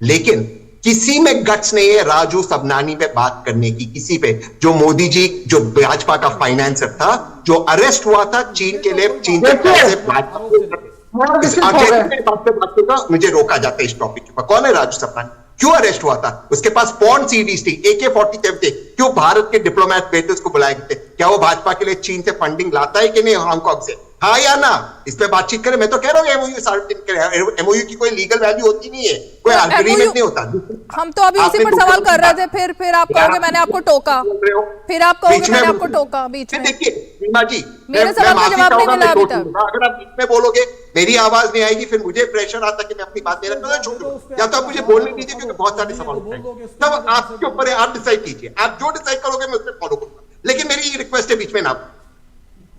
लेकिन किसी में गट्स नहीं है राजू सबनानी पे बात करने की, किसी पे। जो मोदी जी, जो भाजपा का फाइनेंसर था, जो अरेस्ट हुआ था चीन के लिए, चीन के पैसे मुझे रोका जाता है इस टॉपिक के ऊपर। कौन है राजू सबनानी? क्यों अरेस्ट हुआ था? उसके पास पॉर्न सीडीज थी, AK-47 थे। क्यों भारत के डिप्लोमेट भेजे उसको बुलाए थे? क्या वो भाजपा के लिए चीन से फंडिंग लाता है कि नहीं हांगकांग से? हाँ या ना? इस पे बातचीत करें। मैं तो कह रहा हूँ MOU सार्वजनिक करें। MOU की कोई लीगल वैल्यू होती नहीं है, कोई एग्रीमेंट नहीं होता। हम तो अभी इसी पर सवाल कर रहे थे, फिर आप कहोगे मैंने आपको टोका, फिर आप कहोगे मैंने आपको टोका बीच में। देखिए सीमा जी, मेरे सवाल का जवाब नहीं मिला अभी तक। अगर आप बीच में बोलोगे मेरी आवाज नहीं आएगी, फिर मुझे प्रेशर आता कि मैं अपनी बात नहीं रखूंगा, छोड़ दूं। या तो आप मुझे बोलने दीजिए, क्योंकि बहुत सारे सवाल उठाएंगे। तब आपके ऊपर है, आप डिसाइड कीजिए। आप जो डिसाइड करोगे मैं उसमें फॉलो करूंगा, लेकिन मेरी ये रिक्वेस्ट है बीच में ना।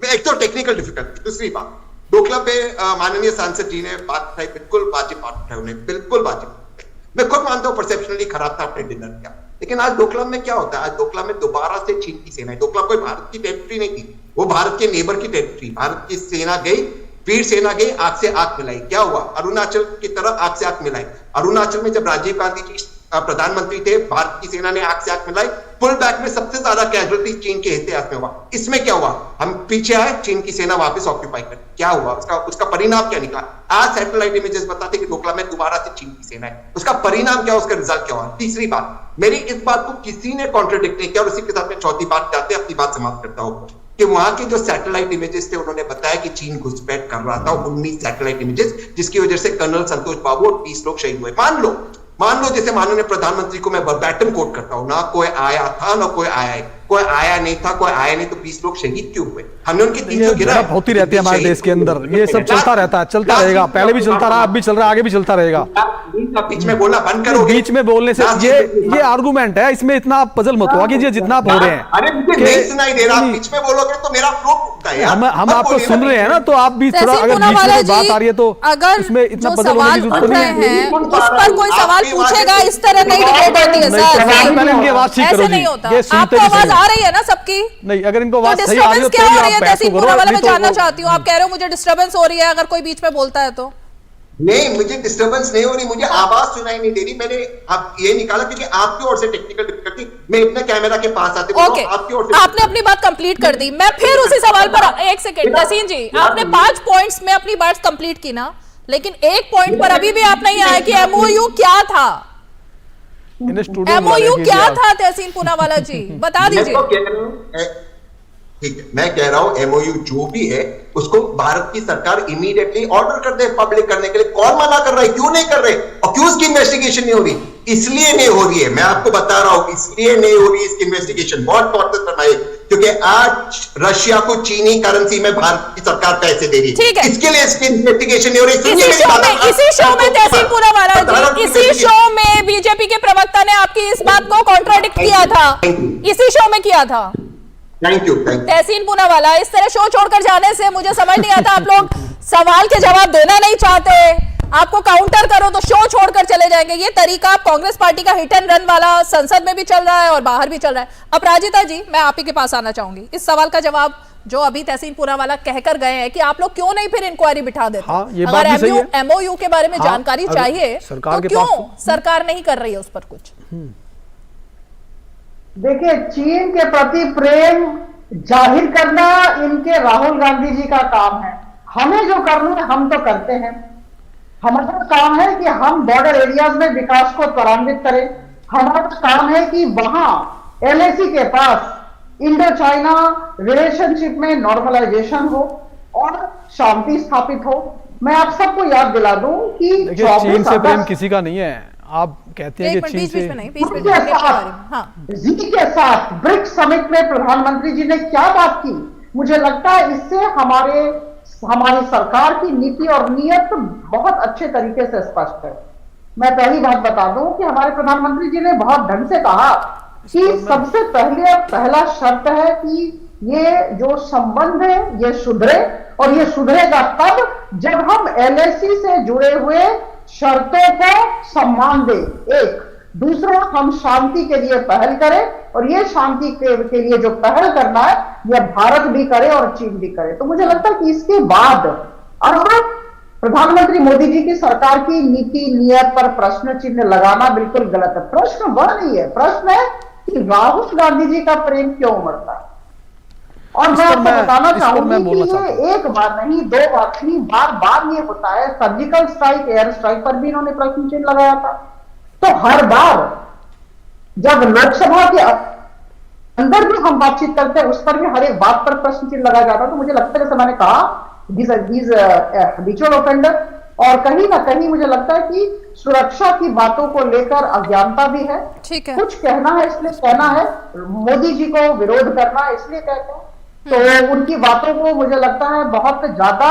एक तो टेक्निकल डिफिकल्टी, दूसरी बात डोकलाम पे माननीय सांसद जी ने बात उठाई, बिल्कुल वाजिब बात उठाई उन्हें, बिल्कुल वाजिब। मैं खुद मानता हूं परसेप्शनली खराब था आपने डिनर किया, लेकिन आज डोकलाम में क्या होता है? आज डोकलाम में दोबारा से चीन की सेना है। डोकलाम कोई भारत की टेरिटरी नहीं थी, वो भारत के नेबर की टेरिटरी। भारत की सेना गई, वीर सेना गई, आंख से आंख मिलाई। क्या हुआ? अरुणाचल की तरह आंख से आंख मिलाई। अरुणाचल में जब राजीव गांधी जी प्रधानमंत्री थे, भारत की सेना ने आंख से आंख मिलाई। पुल बैक में सबसे ज्यादा कैजुअलिटी चीन के इतिहास में हुआ। इसमें क्या हुआ? हम पीछे आए, चीन की सेना वापस ऑक्यूपाई कर। क्या हुआ? उसका परिणाम क्या निकला? आज सैटेलाइट इमेजेस बताते कि डोकलाम में दोबारा से चीन की सेना है। उसका परिणाम क्या, उसका रिजल्ट क्या हुआ? तीसरी बात, मेरी इस बात को किसी ने कॉन्ट्रडिक्ट नहीं किया, और उसी के साथ मैं चौथी बात जाते अपनी बात समाप्त करता हूं कि वहां के जो सैटेलाइट इमेजेस थे, उन्होंने बताया कि चीन घुसपैठ कर रहा था। 19 सैटेलाइट इमेजेस, जिसकी वजह से कर्नल संतोष बाबू और 20 लोग शहीद हुए। मान लो जैसे माननीय प्रधानमंत्री को मैं वर्बैटिम कोट करता हूं, ना कोई आया था ना कोई आया है, कोई आया नहीं था, कोई आया नहीं, तो 20 लोग शहीद क्यों हुए? हमने उनकी 300 गिरा होती रहती है हमारे देश के अंदर, ये सब चलता रहता है, चलता रहेगा। पहले भी चलता रहा, अब भी चल रहा है, आगे भी चलता रहेगा। बीच में बोलना बंद करो। बीच में बोलने से ये आर्गुमेंट है, इसमें इतना पजल मत हुआ कि ये जितना आप हो रहे हैं। अरे मुझे नहीं सुनाई दे रहा, बीच में बोलोगे तो मेरा फ्लो टूटता है। हम आपको सुन रहे हैं ना, तो आप भी थोड़ा, अगर बीच में बात आ रही है तो उसमें इतना पजल होने की जरूरत नहीं है। उस पर कोई सवाल पूछेगा, इस तरह नहीं डिबेट होती है सर। पहले इनकी आवाज ठीक करो, ऐसे नहीं होता। आपको आवाज आ रही है ना सबकी? नहीं, अगर इनको आवाज सही आ रही है तो क्या हो रही है? आप तहसीन पूना वाला मैं जानना चाहती हूँ। आप कह रहे हो मुझे डिस्टर्बेंस हो रही है अगर कोई बीच में बोलता है तो? नहीं, मुझे डिस्टर्बेंस नहीं हो रही, मुझे आवाज सुनाई नहीं दे रही। मैंने आप ये निकाला क्योंकि आपकी ओर से टेक्निकल डिफिकल्टी, मैं इतने कैमरा के पास आते ओके, आपने अपनी बात कंप्लीट कर दी। मैं फिर उसी सवाल पर, एक सेकंड तहसीन जी, आपने 5 पॉइंट्स में अपनी बात कंप्लीट की ना, लेकिन एक पॉइंट पर अभी भी आप नहीं आए कि MOU क्या था। MOU क्या था तहसीन पूनावाला जी, बता दीजिए। ठीक है, मैं कह रहा हूं MOU जो भी है उसको भारत की सरकार इमीडिएटली ऑर्डर कर दे पब्लिक करने के लिए। कौन मना कर रहा है? क्यों नहीं कर रहे? और क्यों इसकी इन्वेस्टिगेशन नहीं हो रही? इसलिए नहीं हो रही है, मैं आपको बता रहा हूं, इसलिए नहीं हो रही इसकी इन्वेस्टिगेशन। बहुत प्रोसेस करना है, क्योंकि आज रशिया को चीनी करेंसी में भारत की सरकार पैसे दे रही है, इसके लिए इसकी इन्वेस्टिगेशन नहीं हो रही। इसी शो में तहसीन पूनावाला जी, इसी शो में बीजेपी के प्रवक्ता ने आपकी इस बात को कॉन्ट्राडिक्ट किया था, इसी शो में किया था। थैंक यू तहसीन पूनावाला, इस तरह शो छोड़कर जाने से मुझे समझ नहीं आता, आप लोग सवाल के जवाब देना नहीं चाहते, आपको काउंटर करो तो शो छोड़कर चले जाएंगे। ये तरीका कांग्रेस पार्टी का हिट एंड रन वाला संसद में भी चल रहा है और बाहर भी चल रहा है। अपराजिता जी, मैं आप ही के पास आना चाहूंगी। इस सवाल का जवाब जो अभी तहसीन पूनावाला कहकर गए हैं कि आप लोग क्यों नहीं फिर इंक्वायरी बिठा देते? हाँ, ये बात भी सही है। MOU के बारे में जानकारी चाहिए तो क्यों सरकार नहीं कर रही है उस पर कुछ? देखिए, चीन के प्रति प्रेम जाहिर करना इनके राहुल गांधी जी का काम है। हमें जो करना है हम तो करते हैं। हमारा काम है कि हम बॉर्डर एरियाज में विकास को त्वरान्वित करें। हमारा काम है कि वहां LAC के पास इंडो चाइना रिलेशनशिप में नॉर्मलाइजेशन हो और शांति स्थापित हो। मैं आप सबको याद दिला दूं कि चीन से प्रेम किसी का नहीं है। आप कहते हैं कि चीन से जी के साथ ब्रिक्स समिट में प्रधानमंत्री जी ने क्या बात की, मुझे लगता है इससे हमारी सरकार की नीति और नीयत बहुत अच्छे तरीके से स्पष्ट है। मैं पहली बात बता दूं कि हमारे प्रधानमंत्री जी ने बहुत ढंग से कहा कि सबसे पहला शर्त है कि ये जो संबंध है ये सुधरे, और ये सुधरेगा तब जब हम LAC से जुड़े हुए शर्तों को सम्मान दें। एक दूसरा, हम शांति के लिए पहल करें, और ये शांति के लिए जो पहल करना है यह भारत भी करे और चीन भी करे। तो मुझे लगता है कि इसके बाद अब प्रधानमंत्री मोदी जी की सरकार की नीति नियत पर प्रश्न चिन्ह लगाना बिल्कुल गलत है। प्रश्न वह नहीं है, प्रश्न है कि राहुल गांधी जी का प्रेम क्यों उमड़ता है। और मैं आपको बताना चाहूंगी कि ये एक बार नहीं, दो बार नहीं, बार बार ये होता है। सर्जिकल स्ट्राइक, एयर स्ट्राइक पर भी इन्होंने प्रश्न चिन्ह लगाया था। तो हर बार जब लोकसभा के अंदर भी हम बातचीत करते हैं, उस पर भी हर एक बात पर प्रश्न चिन्ह लगाया जाता है। तो मुझे लगता है, जैसे मैंने कहा, हैबिचुअल ऑफेंडर, और कहीं ना कहीं मुझे लगता है कि सुरक्षा की बातों को लेकर अज्ञानता भी है। ठीक है, कुछ कहना है इसलिए कहना है, मोदी जी को विरोध करना है इसलिए कहते हैं। तो उनकी बातों को मुझे लगता है बहुत ज्यादा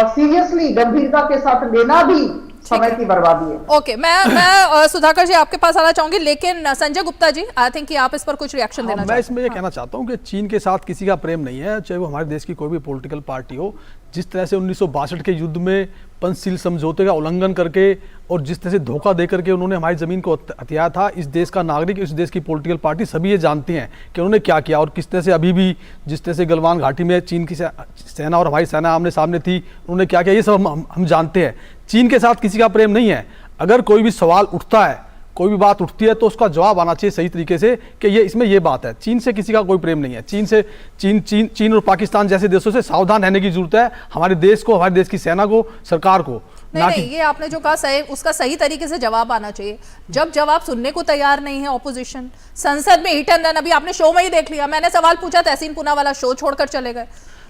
सीरियसली, गंभीरता के साथ लेना भी समय की बर्बादी है। ओके, मैं सुधाकर जी आपके पास आना चाहूंगी, लेकिन संजय गुप्ता जी, आई थिंक कि आप इस पर कुछ रिएक्शन देना मैं इसमें ये कहना चाहता हूँ कि चीन के साथ किसी का प्रेम नहीं है, चाहे वो हमारे देश की कोई भी पॉलिटिकल पार्टी हो। जिस तरह से 1962 के युद्ध में पंचशील समझौते का उल्लंघन करके और जिस तरह से धोखा दे करके उन्होंने हमारी ज़मीन को हथियाया था, इस देश का नागरिक, इस देश की पॉलिटिकल पार्टी सभी ये जानती हैं कि उन्होंने क्या किया और किस तरह से अभी भी जिस तरह से गलवान घाटी में चीन की सेना और हमारी सेना आमने सामने थी, उन्होंने क्या किया, ये सब हम जानते हैं। चीन के साथ किसी का प्रेम नहीं है। अगर कोई भी सवाल उठता है, कोई भी बात उठती है, तो उसका जवाब आना चाहिए सही तरीके से कि ये इसमें ये बात है। चीन से किसी का कोई प्रेम नहीं है। चीन और पाकिस्तान जैसे देशों से सावधान रहने की जरूरत है, हमारे देश को, हमारे देश की सेना को, सरकार को। नहीं, ये आपने जो कहा सही, उसका सही तरीके से जवाब आना चाहिए। जब जवाब सुनने को तैयार नहीं है ऑपोजिशन, संसद में हिट एंड रन, अभी आपने शो में ही देख लिया, मैंने सवाल पूछा, तहसीन पूनावाला शो छोड़कर चले गए।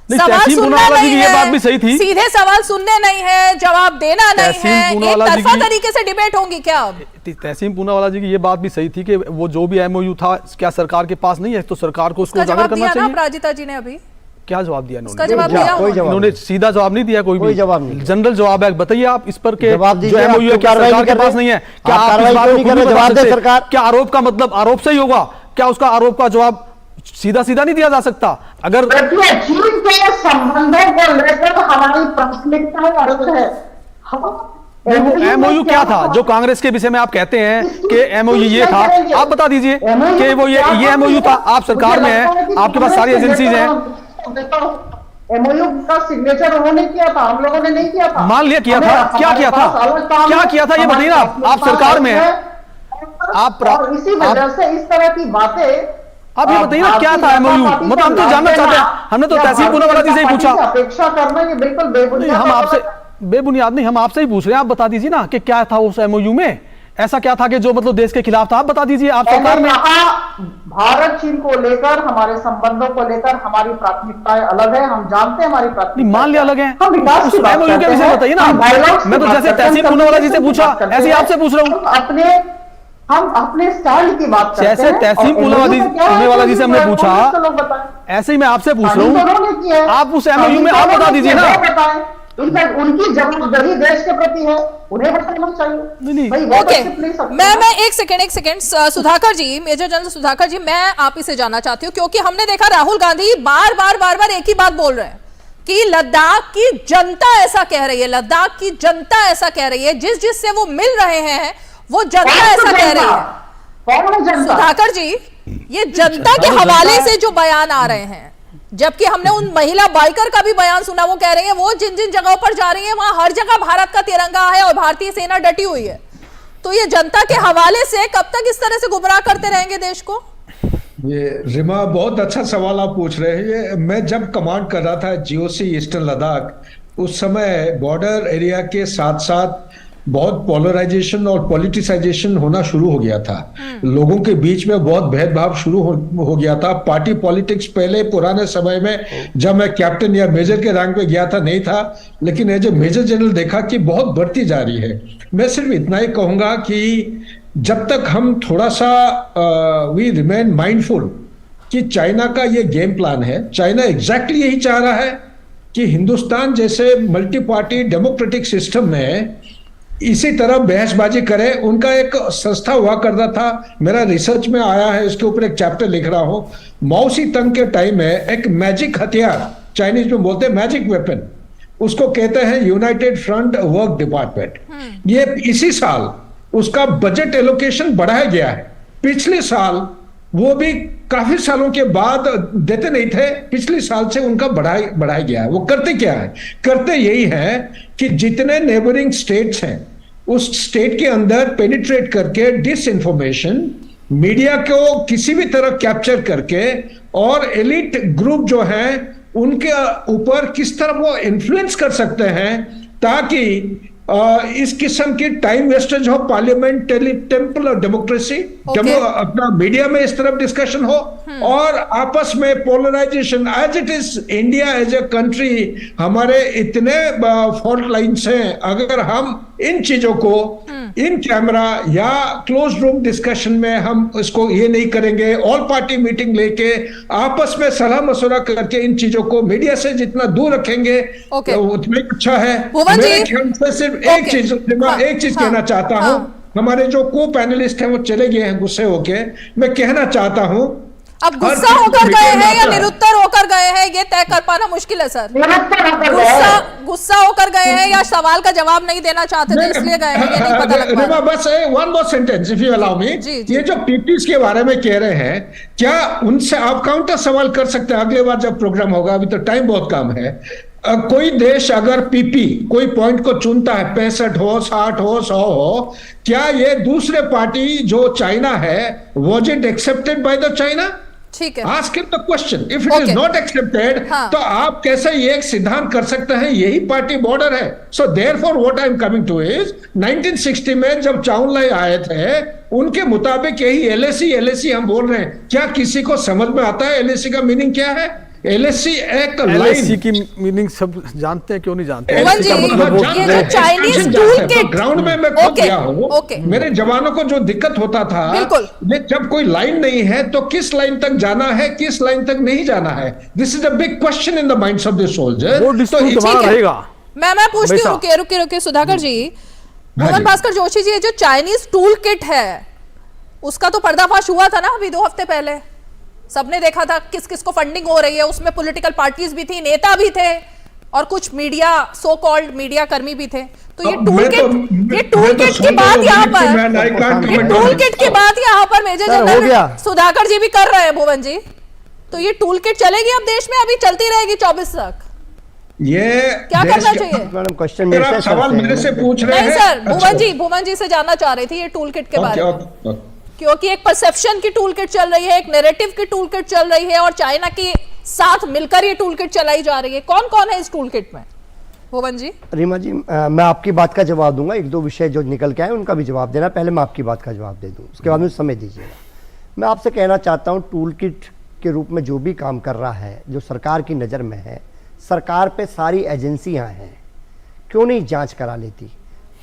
सवाल सुनना नहीं है, बात भी सही थी, सीधे सवाल सुनने नहीं है, जवाब देना नहीं है, एक तरफा तरीके से डिबेट होंगी क्या? अब तहसीन पूनावाला जी की ये बात भी सही थी कि वो जो भी एमओयू था, क्या सरकार के पास नहीं है, तो सरकार को उसको उजागर करना चाहिए। अपराजिता जी ने अभी क्या जवाब दिया? इन्होंने सीधा जवाब नहीं दिया, कोई जवाब नहीं, जनरल जवाब है। बताइए आप इस पर के जवाब जो एमओयू है सरकार के पास नहीं है, क्या जवाब दे सरकार? क्या आरोप का मतलब आरोप से ही होगा? क्या उसका आरोप का जवाब सीधा सीधा नहीं दिया जा सकता? अगर चीन के संबंधों को लेकर हमारी प्राथमिकता अलग है। एमओयू क्या था जो कांग्रेस के विषय में आप कहते हैं कि एमओयू ये था? आप बता दीजिए कि वो ये एमओयू था। आप सरकार में हैं, आपके पास सारी एजेंसीज हैं। एमओयू का सिग्नेचर उन्होंने किया था, हम लोगों ने नहीं किया था। मान लिया किया था, क्या किया था, क्या किया था, ये बताइए ना। आप सरकार में हैं, आप इसी वजह से इस तरह की बातें आप ये बताइए ना, क्या था एमओयू? मतलब हम तो जानना चाहते हैं। हमने तो तहसीन पूनावाला जी से ही पूछा। अपेक्षा करना ये बिल्कुल बेबुनियाद, हम आपसे बेबुनियाद नहीं, हम आपसे ही पूछ रहे हैं। आप बता दीजिए ना कि क्या था उस एमओयू में, ऐसा क्या था कि जो मतलब देश के खिलाफ था? आप बता दीजिए। आप सरकार में, भारत चीन को लेकर, हमारे संबंधों को लेकर हमारी प्राथमिकताएं अलग है, हम जानते हैं हमारी प्राथमिकताएं। मान लिया अलग है, हम विकास की बात एमओयू के विषय बताइए ना। मैं तो जैसे तहसीन पूनावाला जी से पूछा, ऐसे ही आपसे पूछ रहा हूँ। हम अपने स्टाइल की बात करते हैं। जैसे तहसीन पूनावाला जी से हमने पूछा, ऐसे ही मैं आपसे पूछ रहा हूँ। आप उस एमओयू में आप बता दीजिए ना। उनकी जवाबदारी देश के प्रति है, उन्हें बताना चाहिए। ओके, मैं एक सेकंड सुधाकर जी, मेजर जनरल सुधाकर जी, मैं आप इसे जानना चाहती हूँ, क्योंकि हमने देखा राहुल गांधी बार बार एक ही बात बोल रहे हैं कि लद्दाख की जनता ऐसा कह रही है, लद्दाख की जनता ऐसा कह रही है, जिससे वो मिल रहे हैं वो जनता ऐसा कह रही है। सुधाकर जी, ये जनता के हवाले से जो बयान आ रहे हैं, जबकि हमने उन महिला बाइकर का भी बयान सुना, वो कह रही है वो जिन जिन जगहों पर जा रही है वहां हर जगह भारत का तिरंगा है और भारतीय सेना डटी हुई है। तो ये जनता के हवाले से कब तक इस तरह से गुमराह करते रहेंगे देश को? ये रिमा, बहुत अच्छा सवाल आप पूछ रहे हैं। मैं जब कमांड कर रहा था जीओसी ईस्टर्न लद्दाख, उस समय बॉर्डर एरिया के साथ साथ बहुत पोलराइजेशन और पॉलिटिसाइजेशन होना शुरू हो गया था। लोगों के बीच में बहुत भेदभाव शुरू हो गया था। पार्टी पॉलिटिक्स पहले पुराने समय में जब मैं कैप्टन या मेजर के रैंक पे गया था नहीं था, लेकिन एज ए मेजर जनरल देखा कि बहुत बढ़ती जा रही है। मैं सिर्फ इतना ही कहूंगा कि जब तक हम थोड़ा सा वी रिमेन माइंडफुल कि चाइना का ये गेम प्लान है, चाइना एग्जैक्टली यही चाह रहा है कि हिंदुस्तान जैसे मल्टी पार्टी डेमोक्रेटिक सिस्टम में इसी तरह बहसबाजी करे। उनका एक संस्था हुआ करता था, मेरा रिसर्च में आया है, इसके ऊपर एक चैप्टर लिख रहा हूं। माओ सी तंग के टाइम में एक मैजिक हथियार, चाइनीज में बोलते हैं मैजिक वेपन, उसको कहते हैं यूनाइटेड फ्रंट वर्क डिपार्टमेंट। ये इसी साल उसका बजट एलोकेशन बढ़ाया गया है। पिछले साल वो भी काफी सालों के बाद देते नहीं थे, पिछले साल से उनका बढ़ाया गया है। वो करते क्या है? करते यही है कि जितने नेबरिंग स्टेट्स हैं उस स्टेट के अंदर पेनिट्रेट करके डिस इंफॉर्मेशन, मीडिया को किसी भी तरह कैप्चर करके और एलिट ग्रुप जो है उनके ऊपर किस तरह वो इन्फ्लुएंस कर सकते हैं ताकि इस किस्म की टाइम वेस्टेज हो पार्लियामेंट्री टेम्पल और डेमोक्रेसी, अपना मीडिया में इस तरफ डिस्कशन हो और आपस में polarization. As it is India as a country, हमारे इतने फॉल्ट लाइन्स हैं, अगर हम इन चीजों को इन कैमरा या क्लोज रूम डिस्कशन में हम इसको ये नहीं करेंगे, ऑल पार्टी मीटिंग लेके आपस में सलाह मशवरा करके इन चीजों को मीडिया से जितना दूर रखेंगे तो उतना अच्छा है। मेरे ख्याल से सिर्फ एक चीज कहना चाहता हूं, हमारे जो को पैनलिस्ट हैं वो चले गए हैं गुस्से होके, मैं कहना चाहता हूं अब गुस्सा होकर गए हैं या निरुत्तर होकर गए हैं ये तय कर पाना मुश्किल है सर। गुस्सा होकर गए हैं या सवाल का जवाब नहीं देना चाहते थे इसलिए गए हैं, ये नहीं पता लग पा रहा। बस one more sentence if you allow me. ये जो पीपीस के बारे में कह रहे हैं, क्या उनसे आप काउंटर सवाल कर सकते हैं अगली बार जब प्रोग्राम होगा? अभी तो टाइम बहुत कम है। कोई देश अगर पीपी कोई पॉइंट को चुनता है, 65 हो, 60 हो, 100 हो, क्या ये दूसरे पार्टी जो चाइना है was it accepted by the China? ठीक है, ask him the question. If it is not accepted तो आप कैसे ये एक सिद्धांत कर सकते हैं यही पार्टी बॉर्डर है? So therefore what I am coming two is 1960 में जब चाउन लाई आए थे उनके मुताबिक यही एलएसी हम बोल रहे हैं। क्या किसी को समझ में आता है एलएसी का मीनिंग क्या है? एलएसी एक एलएसी की मीनिंग सब जानते हैं, क्यों नहीं जानते? ये जो चाइनीज टूल किट ग्राउंड में मैं खुद गया हूं, मेरे जवानों को जो दिक्कत होता था ये जब कोई लाइन नहीं है तो किस लाइन तक जाना है, किस लाइन तक नहीं जाना है, this is a big question in the minds of the soldier. तो रहेगा। मैं पूछती हूँ, रुके सुधाकर जी, मोहन भास्कर जोशी जी, ये जो चाइनीज टूल किट है उसका तो पर्दाफाश हुआ था ना अभी 2 हफ्ते पहले, सबने देखा था किस किस को फंडिंग हो रही है, उसमें पॉलिटिकल पार्टीज भी थी, नेता भी थे और कुछ मीडिया सो कॉल्ड मीडिया कर्मी भी थे। तो ये टूल किट की बात यहाँ पर मेजर जनरल सुधाकर जी भी कर रहे हैं, भुवन जी, तो ये टूल किट चलेगी अब देश में, अभी चलती रहेगी 24 तक? ये क्या करना चाहिए? मैडम क्वेश्चन सवाल मेरे से पूछ रहे हैं। नहीं सर, भुवन जी से जानना चाह रही थी ये टूल किट के बारे में, क्योंकि एक परसेप्शन की टूल किट चल रही है, एक नैरेटिव की टूल किट चल रही है और चाइना के साथ मिलकर ये टूल किट चलाई जा रही है। कौन कौन है इस टूल किट में? भुवन जी। रीमा जी, मैं आपकी बात का जवाब दूंगा, 1-2 विषय जो निकल के आए उनका भी जवाब देना, पहले मैं आपकी बात का जवाब दे दूं, उसके बाद मुझे समय दीजिएगा। मैं आपसे कहना चाहता हूं टूल किट के रूप में जो भी काम कर रहा है, जो सरकार की नज़र में है, सरकार पे सारी एजेंसियां हैं, क्यों नहीं जांच करा लेती?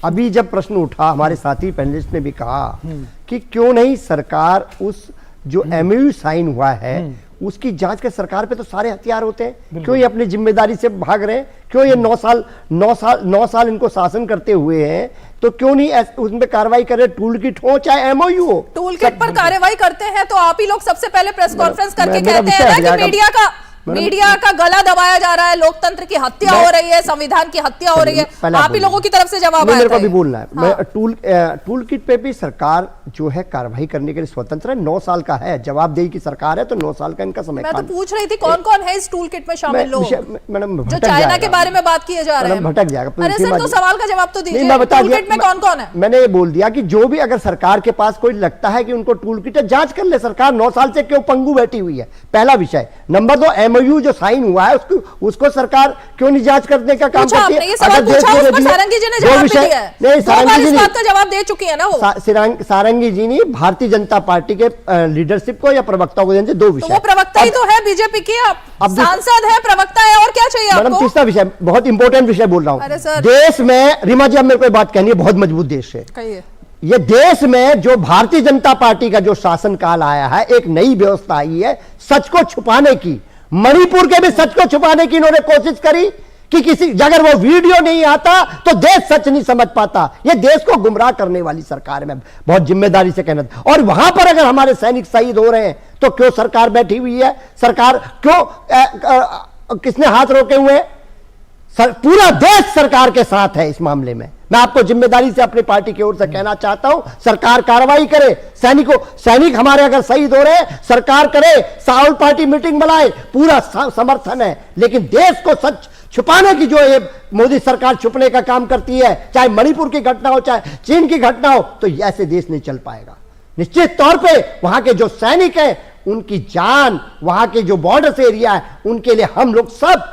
अभी जब प्रश्न उठा, हमारे साथी पैनलिस्ट ने भी कहा कि क्यों नहीं सरकार उस जो एमओयू साइन हुआ है उसकी जांच के, सरकार पे तो सारे हथियार होते हैं, क्यों ये अपनी जिम्मेदारी से भाग रहे हैं? क्यों ये 9 साल इनको शासन करते हुए हैं, तो क्यों नहीं उसमें कार्रवाई करे? टूल किट हो चाहे एमओयू हो, टूल किट पर कार्रवाई करते हैं तो आप ही लोग सबसे पहले प्रेस कॉन्फ्रेंस करके कहते हैं ना कि मीडिया का गला दबाया जा रहा है, लोकतंत्र की हत्या हो रही है, संविधान की हत्या हो रही है, आप ही लोगों की तरफ से जवाब मेरे को भी बोलना है। मैं टूल किट पे भी सरकार जो है कार्रवाई करने के लिए स्वतंत्र है, 9 साल का है, जवाबदेही की सरकार है तो 9 साल का इनका समय। मैं तो पूछ रही थी कौन कौन है इस टूल किट में शामिल लोग मैडम, जो चाइना के बारे में बात किए जा रहे हैं? भटक जाएगा। अरे सर, तो सवाल का जवाब तो दीजिए, टूल किट में कौन कौन है? मैंने ये बोल दिया कि जो भी अगर सरकार के पास कोई लगता है कि उनको टूल किट है, जांच कर ले। सरकार 9 साल से क्यों पंगु बैठी हुई है? पहला विषय। नंबर 2, एमओयू जो साइन हुआ है उसको सरकार क्यों नहीं जांच करने का काम करती है? ये सवाल पूछा, उस पर सारंगी जी ने जवाब भी दिया है। नहीं, सारंगी जी इस बात का जवाब दे चुकी है ना वो। सारंगी जी ने भारतीय जनता पार्टी के लीडरशिप को या प्रवक्ताओं को देने 2 विषय। तो वो प्रवक्ता ही तो है बीजेपी की, अब सांसद है, प्रवक्ता है, और क्या चाहिए आपको? मैडम, तीसरा विषय, बहुत इंपॉर्टेंट विषय बोल रहा हूं। देश में, रीमा जी अब मेरे को बात कहनी है, बहुत मजबूत देश है ये। देश में जो भारतीय जनता पार्टी का जो शासनकाल आया है, एक नई व्यवस्था आई है सच को छुपाने की। मणिपुर के भी सच को छुपाने की इन्होंने कोशिश करी कि किसी अगर वो वीडियो नहीं आता तो देश सच नहीं समझ पाता। ये देश को गुमराह करने वाली सरकार में बहुत जिम्मेदारी से कहना। और वहां पर अगर हमारे सैनिक शहीद हो रहे हैं तो क्यों सरकार बैठी हुई है? सरकार क्यों किसने हाथ रोके हुए? पूरा देश सरकार के साथ है इस मामले में। मैं आपको जिम्मेदारी से अपनी पार्टी की ओर से कहना चाहता हूं, सरकार कार्रवाई करे। सैनिक हमारे अगर शहीद हो रहे हैं, सरकार करे, साउल पार्टी मीटिंग बुलाए, पूरा समर्थन है। लेकिन देश को सच छुपाने की जो ये मोदी सरकार छुपने का काम करती है, चाहे मणिपुर की घटना हो, चाहे चीन की घटना हो, तो ऐसे देश नहीं चल पाएगा। निश्चित तौर पे वहां के जो सैनिक हैं, उनकी जान, वहां के जो बॉर्डर एरिया है, उनके लिए हम लोग सब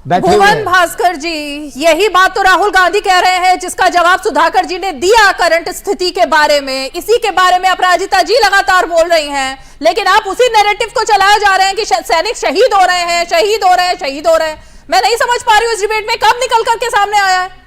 बैठे हुए भुवन हैं। भास्कर जी, यही बात तो राहुल गांधी कह रहे हैं, जिसका जवाब सुधाकर जी ने दिया करंट स्थिति के बारे में। इसी के बारे में अपराजिता जी लगातार बोल रही हैं, लेकिन आप उसी नैरेटिव को चलाया जा रहे हैं कि सैनिक शहीद हो रहे हैं, शहीद हो रहे हैं, शहीद हो रहे हैं। मैं नहीं समझ पा रही हूँ इस डिबेट में कब निकल करके सामने आया है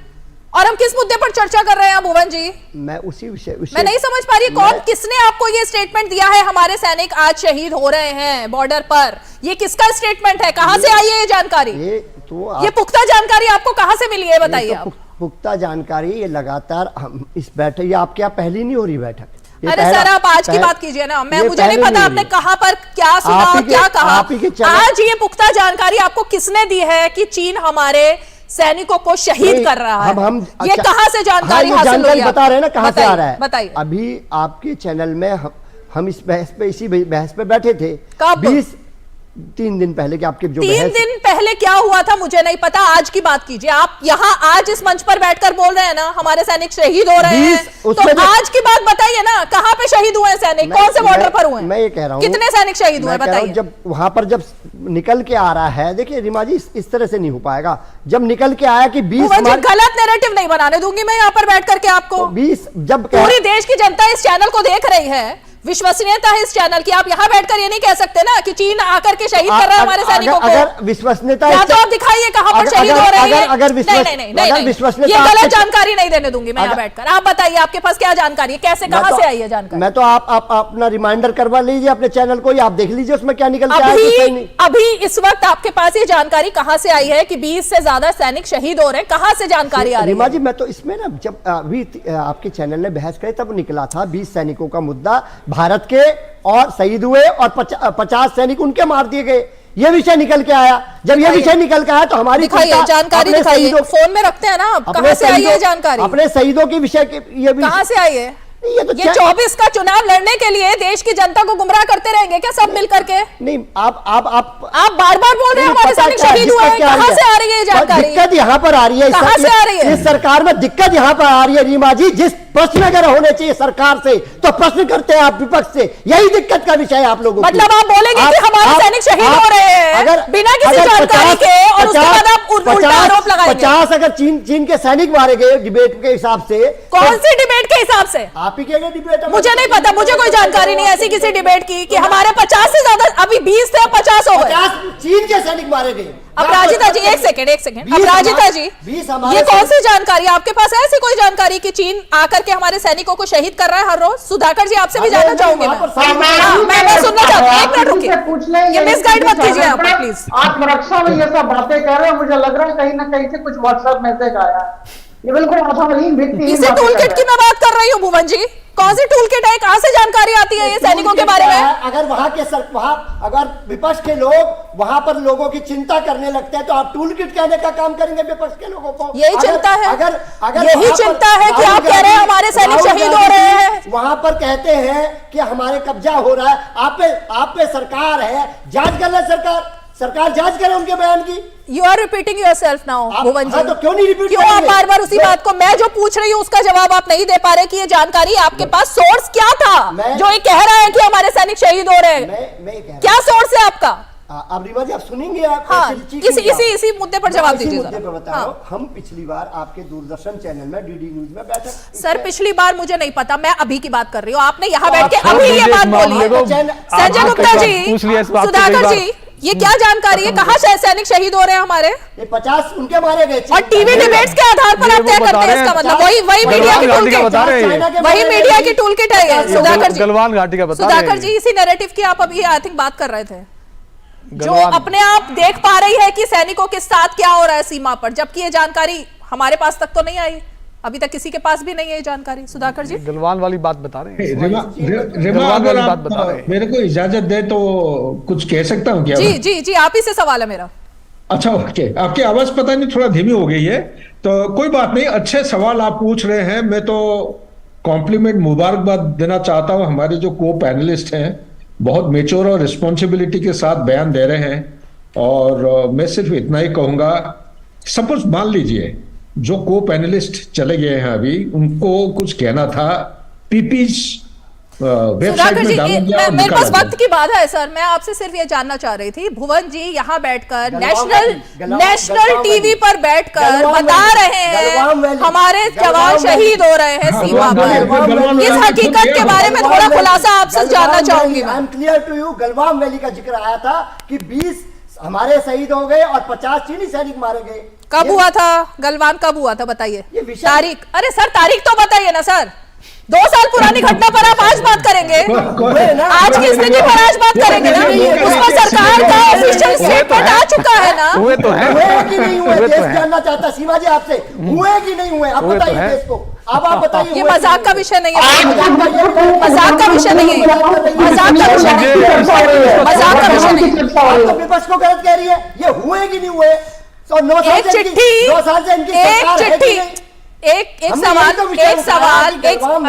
और हम किस मुद्दे पर चर्चा कर रहे हैं भुवन जी? मैं उसी विषय मैं नहीं समझ पा रही कौन किसने आपको ये स्टेटमेंट दिया है हमारे सैनिक आज शहीद हो रहे हैं बॉर्डर पर? ये किसका स्टेटमेंट है? कहां से आई है ये जानकारी? ये पुख्ता जानकारी आपको कहां से मिली है, बताइए आप। पुख्ता जानकारी ये लगातार हम इस बैठक, ये आपके यहाँ पहली नहीं हो रही बैठक? अरे सर, आप आज की बात कीजिए ना। मुझे नहीं पता आपने कहां पर क्या सुना और क्या कहा। आज ये पुख्ता जानकारी आपको किसने दी है कि चीन हमारे सैनिकों को शहीद कर रहा है? ये कहां से जानकारी हासिल हुई? बता रहे हैं ना कहां से आ रहा है। बताइए। अभी आपके चैनल में हम इस बहस पे, इसी बहस पे बैठे थे। 3 दिन पहले कि आपके जो 3 दिन पहले क्या हुआ था मुझे नहीं पता, आज की बात कीजिए आप। यहाँ आज इस मंच पर बैठकर बोल रहे हैं ना हमारे सैनिक शहीद हो रहे हैं, तो आज की बात बताइए ना, कहां पे शहीद हुए सैनिक, कौन से बॉर्डर पर हुए? मैं ये कह रहा हूँ कितने सैनिक शहीद हुए बताइए। जब वहां पर जब निकल के आ रहा है, देखिए रीमा जी, इस तरह से नहीं हो पाएगा। जब निकल के आया कि 20 गलत नैरेटिव नहीं बनाने दूंगी मैं यहाँ पर बैठ करके आपको। 20 जब पूरी देश की जनता इस चैनल को देख रही है, विश्वसनीयता है इस चैनल की। आप यहाँ बैठकर ये नहीं कह सकते ना कि चीन आकर के शहीद कर रहा है हमारे सैनिकों को। अगर विश्वसनीयता या तो आप दिखाइए कहां पर शहीद हो रहे हैं। अगर नहीं, ये गलत जानकारी नहीं देने दूंगी मैं यहाँ बैठकर। आप बताइए आपके पास क्या जानकारी है, कैसे कहां से आई है जानकारी? मैं तो आप अपना रिमाइंडर करवा लीजिए अपने चैनल को, आप देख लीजिए उसमें क्या निकल के आया। अभी इस वक्त आपके पास ये जानकारी कहां से आई है कि 20 से ज्यादा सैनिक शहीद हो रहे हैं? कहां से जानकारी आ रही है? रीमा जी, मैं तो इसमें ना, जब अभी आपके चैनल ने बहस करी तब निकला था 20 सैनिकों का मुद्दा, भारत के और शहीद हुए और 50 सैनिक उनके मार दिए गए, ये विषय निकल के आया। जब ये विषय निकल के आया तो हमारी जानकारी दिखाइए, फोन में रखते हैं ना आप। कहां से आई है जानकारी? अपने शहीदों के विषय के ये कहां से आई है? ये 24 का चुनाव लड़ने के लिए देश की जनता को गुमराह करते रहेंगे क्या सब मिल करके? नहीं, आप बार बार बोल रहे हैं हमारे सैनिक शहीद हुए हैं। कहां से आ रही है ये जानकारी? दिक्कत यहाँ पर आ रही है, कहां से आ रही है? इस सरकार में दिक्कत यहाँ पर आ रही है रीमा जी। जिस प्रश्न अगर होने चाहिए सरकार से, तो प्रश्न करते हैं आप विपक्ष से। यही दिक्कत का विषय है आप लोगों को। मतलब आप बोलेंगे कि हमारे सैनिक शहीद हो रहे हैं बिना किसी जानकारी के, और उसके बाद आप उल्टा आरोप लगाएंगे। 50 अगर चीन के सैनिक मारे गए डिबेट के हिसाब से, कौन सी डिबेट के हिसाब से? आप ही के डिबेट, मुझे नहीं पता, मुझे कोई जानकारी नहीं ऐसी किसी डिबेट की कि हमारे 50 से ज्यादा, अभी 20 थे 50 हो गए। 50 चीन के सैनिक मारे गए। अपराजिता जी एक सेकंड अपराजिता जी, ये कौन सी जानकारी आपके पास है? ऐसी कोई जानकारी कि चीन आकर के हमारे सैनिकों को शहीद कर रहा है हर रोज? सुधाकर जी आपसे भी जानना चाहूंगी मैं सुनना चाहती हूँ। 1 मिनट रुकिए, ये मिसगाइड मत कीजिए आप प्लीज। आत्मरक्षा में ये सब बातें कर रहे हैं, मुझे लग रहा है कहीं ना कहीं से कुछ व्हाट्सएप मैसेज आया। ये बिल्कुल आधारहीन व्यक्ति। इसी टूल किट की मैं बात कर रही हूँ भुवन जी। कौन सी टूल किट है? कहां से जानकारी आती है ये सैनिकों के बारे में? अगर वहां अगर विपक्ष के लोग वहां पर लोगों की चिंता करने लगते हैं तो आप टूल किट कहने का काम करेंगे विपक्ष के लोगों को? यही चिंता है, अगर यही चिंता है कि आप कह रहे हैं हमारे सैनिक शहीद हो रहे हैं, वहां पर कहते हैं कि हमारे कब्जा हो रहा है। आप पे सरकार है, जांच कर ले सरकार जांच करे उनके बयान की। You are repeating yourself now, भुवन जी। तो क्यों नहीं रिपीट? क्यों आप बार-बार उसी बात को, मैं जो पूछ रही हूँ उसका जवाब आप नहीं दे पा रहे कि ये जानकारी आपके पास सोर्स क्या था जो ये कह रहा है कि हमारे सैनिक शहीद हो रहे हैं? क्या सोर्स है आपका? अब रीमा जी आप सुनेंगे, आप इसी मुद्दे पर जवाब दीजिए। हम पिछली बार आपके दूरदर्शन चैनल में डीडी न्यूज में बैठे सर, पिछली बार मुझे नहीं पता, मैं अभी की बात कर रही हूँ। आपने यहाँ बैठ के अभी ये बात बोली है। संजय गुप्ता जी, सुधाकर जी, ये क्या जानकारी है? कहाँ से सैनिक शहीद हो रहे हैं हमारे? 50 उनके मारे गए। और टीवी डिबेट्स के आधार पर आप तय करते हैं, इसका मतलब वही मीडिया की टूल किट, वही मीडिया की टूल किट है ये। सुधाकर जी, गलवान घाटी का बता रहे हैं। सुधाकर जी, इसी नैरेटिव की आप अभी आई थिंक बात कर रहे थे, जो अपने आप देख पा रही है कि सैनिकों के साथ क्या हो रहा है सीमा पर, जबकि ये जानकारी हमारे पास तक तो नहीं आई, अभी तक किसी के पास भी नहीं है ये जानकारी। सुधाकर जी, गलवान वाली बात बता रहे हैं। रिमा, अगर आप मेरे को इजाजत दे तो कुछ कह सकता हूँ क्या? जी आप ही से सवाल है मेरा। अच्छा, ओके, आपकी आवाज पता नहीं थोड़ा धीमी हो गई है, तो कोई बात नहीं, अच्छे सवाल आप पूछ रहे हैं। मैं तो कॉम्प्लीमेंट, मुबारकबाद देना चाहता हूं हमारे जो को पैनलिस्ट हैं, बहुत मेच्योर और रिस्पॉन्सिबिलिटी के साथ बयान दे रहे हैं। और मैं सिर्फ इतना ही कहूंगा, सपोज मान लीजिए जो को पैनलिस्ट चले गए हैं अभी, उनको कुछ कहना था, पीपीज वेबसाइट में डाल दिया। मेरे पास वक्त की बाधा है सर, मैं आपसे सिर्फ ये जानना चाह रही थी, भुवन जी यहाँ बैठकर नेशनल टीवी पर बैठकर बता रहे हैं हमारे जवान शहीद हो रहे हैं सीमा पर, इस हकीकत के बारे में थोड़ा खुलासा आपसे जानना चाहूंगी। I am clear to you, Galwan valley का जिक्र आया था कि 20 हमारे शहीद हो गए और 50 चीनी सैनिक मारे गए। कब हुआ था गलवान, कब हुआ था बताइए तारीख? अरे सर तारीख तो बताइए ना सर, 2 साल पुरानी घटना पर आप आज बात करेंगे, आज की स्थिति पर आज बात करेंगे ना, उसमें सरकार का ऑफिशियल स्टेटमेंट आ चुका है ना। हुए तो है, हुए कि नहीं हुए, देश जानना चाहता सीमा जी आपसे, हुए कि नहीं हुए, आप बताइए देश को। अब आप बताइए, ये मजाक का विषय नहीं है, मजाक का विषय नहीं है, मजाक का विषय नहीं है, मजाक का विषय नहीं है। आप तो विपक्ष को गलत कह रही है, ये हुए कि नहीं हुए। एक सवाल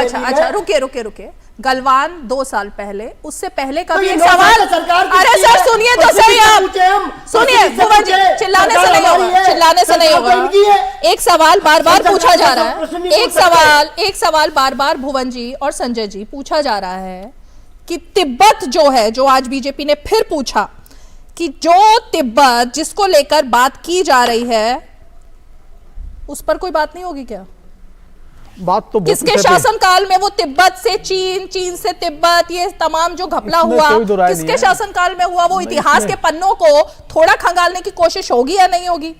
अच्छा रुकिए गलवान 2 साल पहले, उससे पहले का भी एक सवाल। अरे सर सुनिए तो सही, आप सुनिए, भुवन जी चिल्लाने से नहीं होगा, एक सवाल बार बार पूछा जा रहा है, एक सवाल बार बार भुवन जी और संजय जी पूछा जा रहा है कि तिब्बत जो है, जो आज बीजेपी ने फिर पूछा कि जो तिब्बत जिसको लेकर बात की जा रही है उस पर कोई बात नहीं होगी क्या? बात तो किसके शासनकाल में वो तिब्बत से चीन, चीन से तिब्बत, ये तमाम जो घपला हुआ किसके शासनकाल में हुआ? वो इतिहास के पन्नों को थोड़ा खंगालने की कोशिश होगी या नहीं होगी?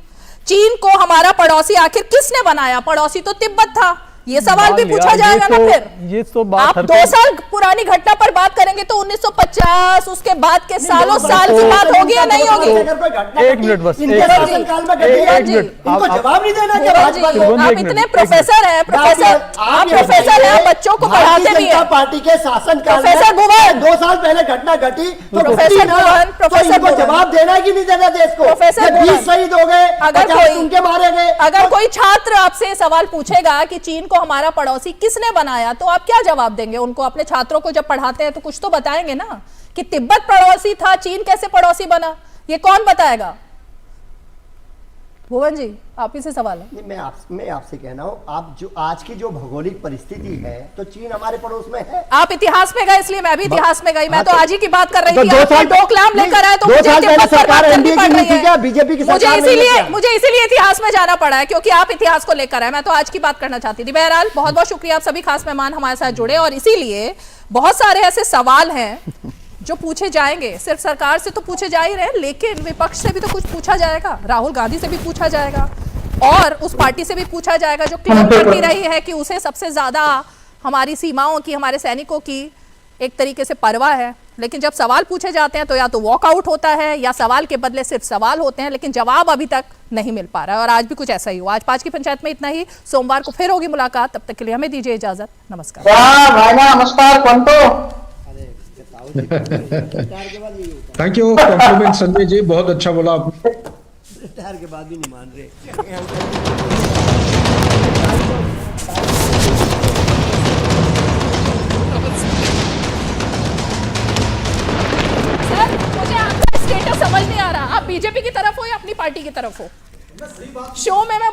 चीन को हमारा पड़ोसी आखिर किसने बनाया? पड़ोसी तो तिब्बत था, ये सवाल भी पूछा जाएगा ना। फिर ये तो बात आप 2 साल पुरानी घटना पर बात करेंगे तो 1950 उसके बाद के सालों साल की बात होगी या नहीं होगी? एक मिनट बस, इनको जवाब नहीं देना क्या? आप इतने प्रोफेसर हैं, आप प्रोफेसर हैं, बच्चों को पढ़ाते भी हैं। पार्टी के शासन प्रोफेसर भुवन, 2 साल पहले घटना घटी, प्रोफेसर भुवन जवाब देना कि नहीं देना देश को? प्रोफेसर 20 शहीद हो गए, उनके मारे गए। अगर कोई छात्र आपसे सवाल पूछेगा कि चीन को हमारा पड़ोसी किसने बनाया, तो आप क्या जवाब देंगे उनको? अपने छात्रों को जब पढ़ाते हैं तो कुछ तो बताएंगे ना कि तिब्बत पड़ोसी था, चीन कैसे पड़ोसी बना, ये कौन बताएगा? भुवन जी आप ही से सवाल है। मैं आपसे कहना हूँ, आप जो आज की जो भौगोलिक परिस्थिति है, तो चीन हमारे पड़ोस में है। आप इतिहास में गए इसलिए मैं भी इतिहास में गई, मैं तो आज ही की बात कर रही थी। आप डोकलाम लेकर आए तो मुझे तिब्बत पर बात करनी पड़ रही है। बीजेपी की मुझे इसीलिए इतिहास में जाना पड़ा है क्योंकि आप इतिहास को लेकर आए, मैं तो आज की बात करना चाहती थी। बहरहाल बहुत बहुत शुक्रिया, आप सभी खास मेहमान हमारे साथ जुड़े, और इसीलिए बहुत सारे ऐसे सवाल हैं जो पूछे जाएंगे। सिर्फ सरकार से तो पूछे जा ही रहे हैं, लेकिन विपक्ष से भी तो कुछ पूछा जाएगा, राहुल गांधी से भी पूछा जाएगा और उस पार्टी से भी पूछा जाएगा जो क्लेम करती रही है कि उसे सबसे ज्यादा हमारी सीमाओं की, हमारे सैनिकों की एक तरीके से परवाह है। लेकिन जब सवाल पूछे जाते हैं तो या तो वॉकआउट होता है या सवाल के बदले सिर्फ सवाल होते हैं, लेकिन जवाब अभी तक नहीं मिल पा रहा है। और आज भी कुछ ऐसा ही हुआ। आज 5 की पंचायत में इतना ही, सोमवार को फिर होगी मुलाकात, तब तक के लिए हमें दीजिए इजाजत। नमस्कार। Thank you, complement Sanjay ji, बहुत अच्छा बोला आपने। रिटायर के बाद भी नहीं मान रहे। सर मुझे आपका स्टेटस समझ नहीं आ रहा, आप बीजेपी की तरफ हो या अपनी पार्टी की तरफ हो? शो में मैं